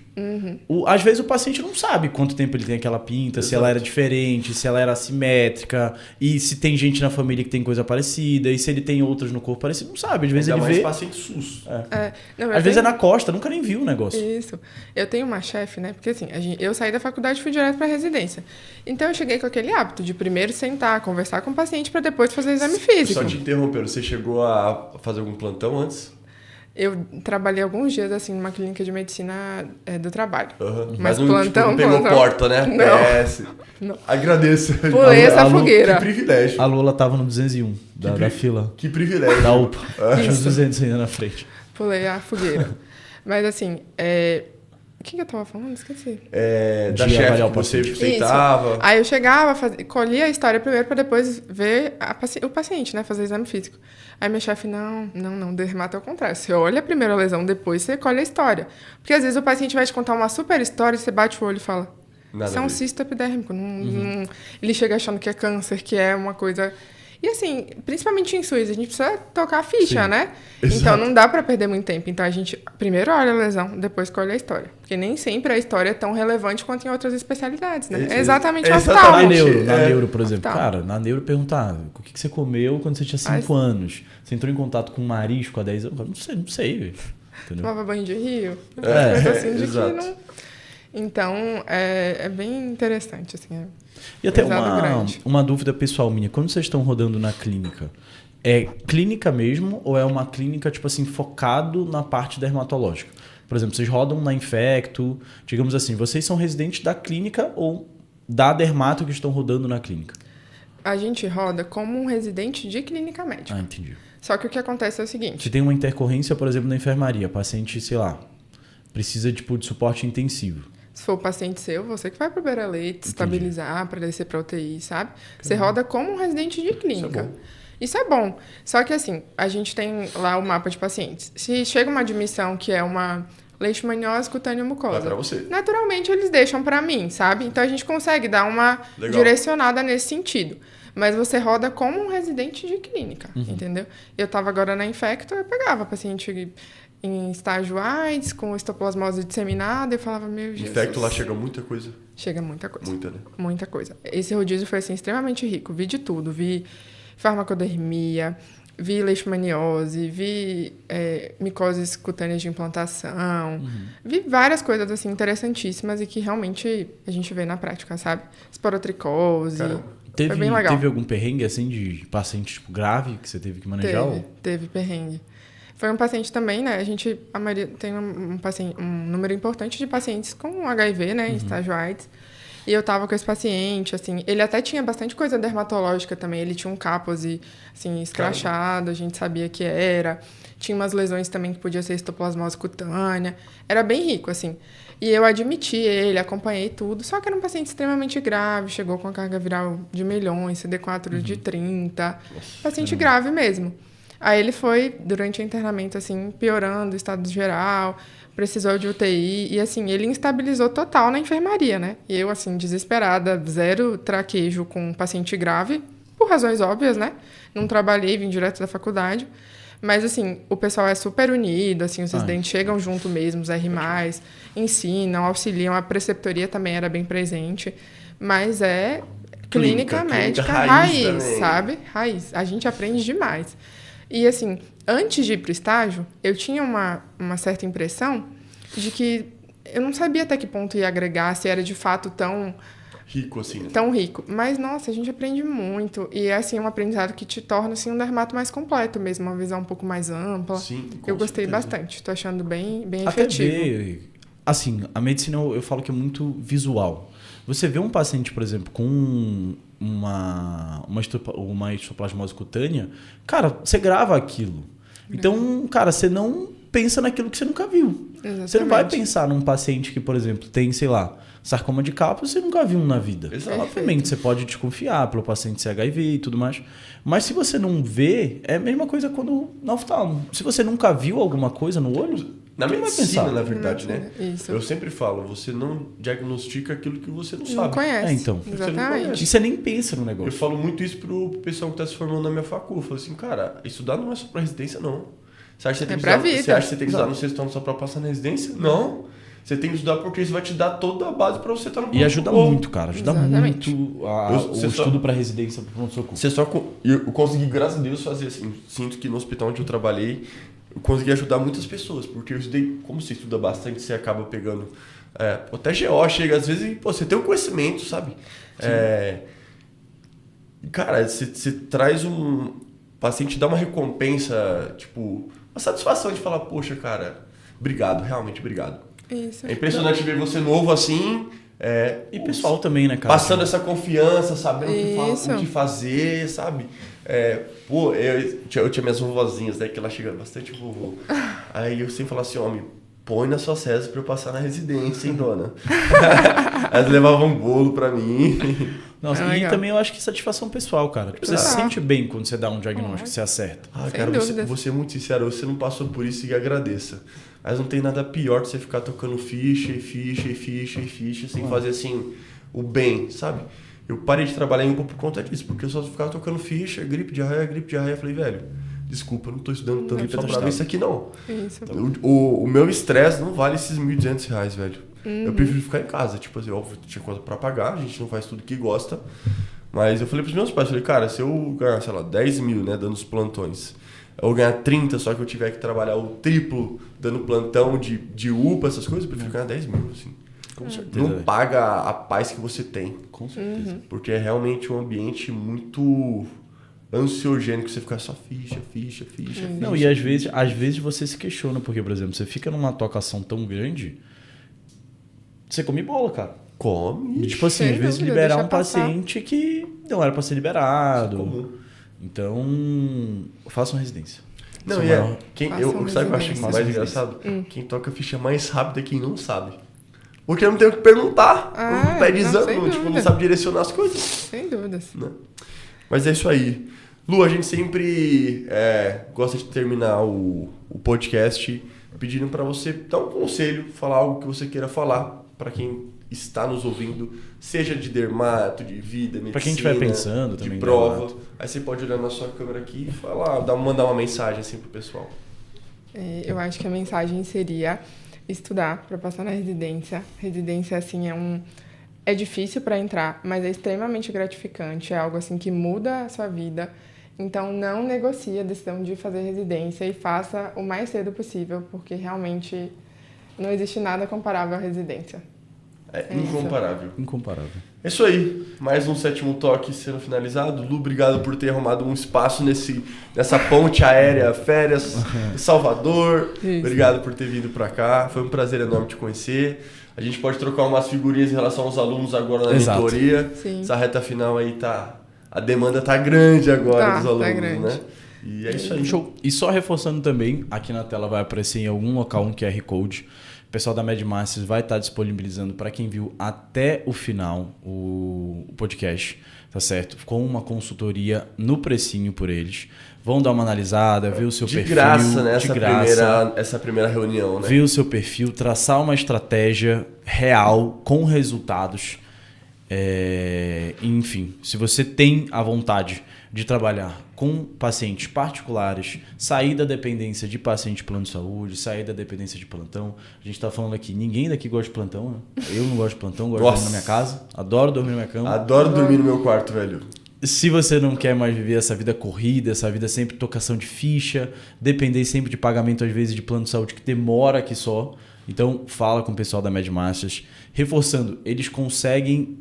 Às vezes o paciente não sabe quanto tempo ele tem aquela pinta, se ela era diferente, se ela era assimétrica, e se tem gente na família que tem coisa parecida, e se ele tem outras no corpo parecido, não sabe. Às vezes ele vê...
paciente SUS.
Às vezes é na costa, nunca nem viu o negócio.
Isso. Eu tenho uma chefe, né? Porque assim, eu saí da faculdade e fui direto pra residência. Então eu cheguei com aquele hábito de primeiro sentar, conversar com o paciente para depois fazer o exame físico.
Só te interrompendo, você chegou a fazer algum plantão antes?
Eu trabalhei alguns dias, assim, numa clínica de medicina do trabalho.
Mas não, plantão, tipo, não pegou porta, né?
Não.
Agradeço.
Pulei essa fogueira.
Que privilégio.
A Lula tava no 201 da fila.
Que privilégio.
Da UPA. Tinha os 200 ainda na frente.
Pulei a fogueira. Mas, assim, o que eu tava falando? Esqueci.
Da chefe que você sentava.
Aí eu chegava, colhia a história primeiro para depois ver o paciente, né? Fazer exame físico. Aí minha chefe, não, dermato é o contrário. Você olha a primeira lesão, depois você colhe a história. Porque às vezes o paciente vai te contar uma super história e você bate o olho e fala, isso é um cisto epidérmico. Ele chega achando que é câncer, que é uma coisa... E assim, principalmente em SUS, a gente precisa tocar a ficha, né?
Exato.
Então não dá para perder muito tempo. Então a gente primeiro olha a lesão, depois colhe a história. Porque nem sempre a história é tão relevante quanto em outras especialidades, né? É exatamente o hospital.
Na neuro, por exemplo. Cara, na neuro perguntar o que você comeu quando você tinha 5 anos? Você entrou em contato com um marisco há 10 anos? Não sei, velho.
Tomava banho de rio.
Assim de exato.
Que não... Então, é bem interessante, assim.
E até uma dúvida pessoal minha. Quando vocês estão rodando na clínica, é clínica mesmo ou é uma clínica, tipo assim, focado na parte dermatológica? Por exemplo, vocês rodam na Infecto, digamos assim, vocês são residentes da clínica ou da dermato que estão rodando na clínica?
A gente roda como um residente de clínica médica.
Ah, entendi.
Só que o que acontece é o seguinte...
Se tem uma intercorrência, por exemplo, na enfermaria, paciente, sei lá, precisa tipo, de suporte intensivo.
Se for o paciente seu, você que vai pro Beira-Leite, estabilizar, para descer para UTI, sabe? Você roda como um residente de clínica. Isso é bom. Só que, assim, a gente tem lá o mapa de pacientes. Se chega uma admissão que é uma leishmaniose cutânea mucosa,
Vai pra você.
naturalmente eles deixam para mim, sabe? Então a gente consegue dar uma direcionada nesse sentido. Mas você roda como um residente de clínica, entendeu? Eu estava agora na Infecto, eu pegava paciente em estágio AIDS, com histoplasmose disseminada, e falava, meu Jesus.
Infecto lá chega muita coisa.
Chega muita coisa.
Muita, né?
Muita coisa. Esse rodízio foi, assim, extremamente rico. Vi de tudo. Vi farmacodermia, vi leishmaniose, vi micoses cutâneas de implantação. Vi várias coisas, assim, interessantíssimas e que realmente a gente vê na prática, sabe? Esporotricose.
Caramba.
Foi bem legal.
Teve algum perrengue, assim, de paciente tipo, grave que você teve que manejar?
Teve perrengue. Foi um paciente também, né? A maioria tem um número importante de pacientes com HIV, né? Em estágio AIDS. E eu tava com esse paciente, assim... Ele até tinha bastante coisa dermatológica também. Ele tinha um capose, assim, escrachado. A gente sabia que era. Tinha umas lesões também que podia ser histoplasmose cutânea. Era bem rico, assim. E eu admiti ele, acompanhei tudo. Só que era um paciente extremamente grave. Chegou com a carga viral de milhões, CD4 de 30. Paciente grave mesmo. Aí ele foi, durante o internamento, assim, piorando o estado geral, precisou de UTI, e assim, ele instabilizou total na enfermaria, né? E eu, assim, desesperada, zero traquejo com um paciente grave, por razões óbvias, né? Não trabalhei, vim direto da faculdade. Mas, assim, o pessoal é super unido, assim, os residentes chegam junto mesmo, os R+, ensinam, auxiliam, a preceptoria também era bem presente, mas é clínica médica raiz, sabe? Raiz. A gente aprende demais. E, assim, antes de ir para o estágio, eu tinha uma certa impressão de que eu não sabia até que ponto ia agregar, se era de fato tão...
Rico, assim. Né?
Tão rico. Mas, nossa, a gente aprende muito. E é, assim, um aprendizado que te torna, assim, um dermato mais completo mesmo, uma visão um pouco mais ampla.
Sim,
eu gostei bastante. Tô achando bem efetivo.
Assim, a medicina, eu falo que é muito visual. Você vê um paciente, por exemplo, com uma histoplasmose cutânea, cara, você grava aquilo. Então, cara, você não pensa naquilo que você nunca viu.
Exatamente.
Você não vai pensar num paciente que, por exemplo, tem, sei lá, sarcoma de Kaposi, você nunca viu na vida.
Exato.
Obviamente, você pode desconfiar pelo paciente ser HIV e tudo mais. Mas se você não vê, é a mesma coisa quando no oftalmo. Se você nunca viu alguma coisa no olho,
na medicina, na verdade, né?
Isso.
Eu sempre falo, você não diagnostica aquilo que você não sabe.
Não conhece.
Então.
Exatamente.
E você nem pensa no negócio.
Eu falo muito isso pro pessoal que tá se formando na minha facul. Eu falo assim, cara, estudar não é só pra residência, não. Você acha que você tem que
pra
estudar,
vida.
você acha que você tem que estudar no sexto ano só pra passar na residência? Não. Você tem que estudar porque isso vai te dar toda a base pra você estar no pronto-socorro.
E ajuda muito, cara. Ajuda
Exatamente.
muito o estudo para residência para pronto-socorro.
Você só... Eu consegui, graças a Deus, fazer assim. Sinto que no hospital onde eu trabalhei, eu consegui ajudar muitas pessoas. Porque eu estudei... Como você estuda bastante, você acaba pegando... até GO chega, às vezes, e, você tem um conhecimento, sabe? Cara, você traz um... O paciente dá uma recompensa, tipo... Uma satisfação de falar, poxa, cara... Obrigado, realmente obrigado.
Isso.
É impressionante ver você novo assim.
E pessoal também, né, cara?
Passando essa confiança, sabendo o que fazer, sabe? Eu tinha minhas vovozinhas, né? Que ela chega bastante vovô. Aí eu sempre falava assim, homem, põe na sua cesa pra eu passar na residência, hein, dona? Elas levavam um bolo pra mim.
Nossa, e também eu acho que satisfação pessoal, cara. Tipo, você se sente bem quando você dá um diagnóstico, você acerta.
Cara, vou ser muito sincero, você não passou por isso e agradeça. Mas não tem nada pior de você ficar tocando ficha, sem fazer assim, o bem, sabe? Eu parei de trabalhar em UPA por conta disso, porque eu só ficava tocando ficha, gripe, diarreia. Eu falei, velho, desculpa, eu não tô estudando tanto só pra ver isso aqui, não.
Isso.
O meu estresse não vale esses R$1.200, velho. Eu prefiro ficar em casa, tipo assim, óbvio, tinha conta pra pagar, a gente não faz tudo que gosta. Mas eu falei pros meus pais, cara, se eu ganhar, sei lá, 10 mil, né, dando os plantões, ou ganhar 30, só que eu tiver que trabalhar o triplo dando plantão de UPA, essas coisas, eu prefiro ganhar 10 mil, assim.
Com certeza.
Não paga a paz que você tem.
Com certeza.
Porque é realmente um ambiente muito ansiogênico, você ficar só ficha.
Não, e às vezes você se questiona, porque, por exemplo, você fica numa tocação tão grande, você come bola, cara.
Come.
Tipo assim,
Sem
às vezes
dúvida,
liberar
deixa
um
passar.
paciente que não era pra ser liberado.
Comum.
Então, façam residência.
Não,
Isso
e
maior-
sabe o que eu acho
residência.
mais engraçado?
Hum.
Quem toca ficha mais rápido é quem não sabe. Porque não tem o que perguntar.
Ah,
Não pede
não,
exame,
sem
tipo, não
dúvida.
sabe direcionar as coisas.
Sem dúvidas.
Né? Mas é isso aí. Lu, a gente sempre gosta de terminar o podcast pedindo para você dar um conselho, falar algo que você queira falar para quem está nos ouvindo, seja de dermato, de vida, medicina,
Pra quem estiver pensando
de
também,
prova.
dermato.
Aí você pode olhar na sua câmera aqui e falar, mandar uma mensagem assim pro pessoal.
Eu acho que a mensagem seria estudar para passar na residência. Residência, assim, é difícil para entrar, mas é extremamente gratificante. É algo, assim, que muda a sua vida. Então, não negocie a decisão de fazer residência e faça o mais cedo possível, porque realmente não existe nada comparável à residência.
É
isso.
incomparável.
Incomparável.
É isso aí. Mais um sétimo toque sendo finalizado. Lu, obrigado por ter arrumado um espaço nessa ponte aérea, férias, em Salvador.
Isso.
Obrigado por ter vindo pra cá. Foi um prazer enorme te conhecer. A gente pode trocar umas figurinhas em relação aos alunos agora na
Exato.
mentoria.
Sim.
Essa reta final aí a demanda tá grande agora dos alunos,
grande.
né? E é isso aí.
Show. E só reforçando também, aqui na tela vai aparecer em algum local um QR Code. O pessoal da MedMasters vai estar disponibilizando para quem viu até o final o podcast, tá certo? Com uma consultoria no precinho por eles. Vão dar uma analisada, ver o seu
De
perfil.
graça, né?
De graça.
Essa primeira reunião, né?
Ver o seu perfil, traçar uma estratégia real, com resultados. Enfim, se você tem a vontade de trabalhar com pacientes particulares, sair da dependência de paciente de plano de saúde, sair da dependência de plantão. A gente está falando aqui, ninguém daqui gosta de plantão, né? Eu não gosto de plantão, gosto de dormir na minha casa. Adoro dormir na minha cama.
Adoro dormir no meu quarto, velho.
Se você não quer mais viver essa vida corrida, essa vida sempre tocação de ficha, depender sempre de pagamento, às vezes, de plano de saúde que demora aqui só. Então, fala com o pessoal da MedMasters. Reforçando, eles conseguem,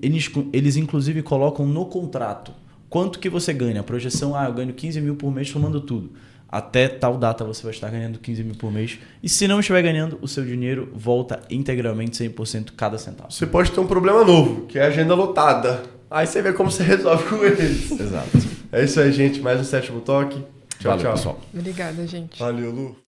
eles inclusive colocam no contrato quanto que você ganha. A projeção, eu ganho 15 mil por mês somando tudo. Até tal data você vai estar ganhando 15 mil por mês. E se não estiver ganhando, o seu dinheiro volta integralmente 100% cada centavo.
Você pode ter um problema novo, que é a agenda lotada. Aí você vê como você resolve com eles.
Exato.
É isso aí, gente. Mais um sétimo toque. Tchau,
Valeu,
tchau.
pessoal.
Obrigada, gente.
Valeu, Lu.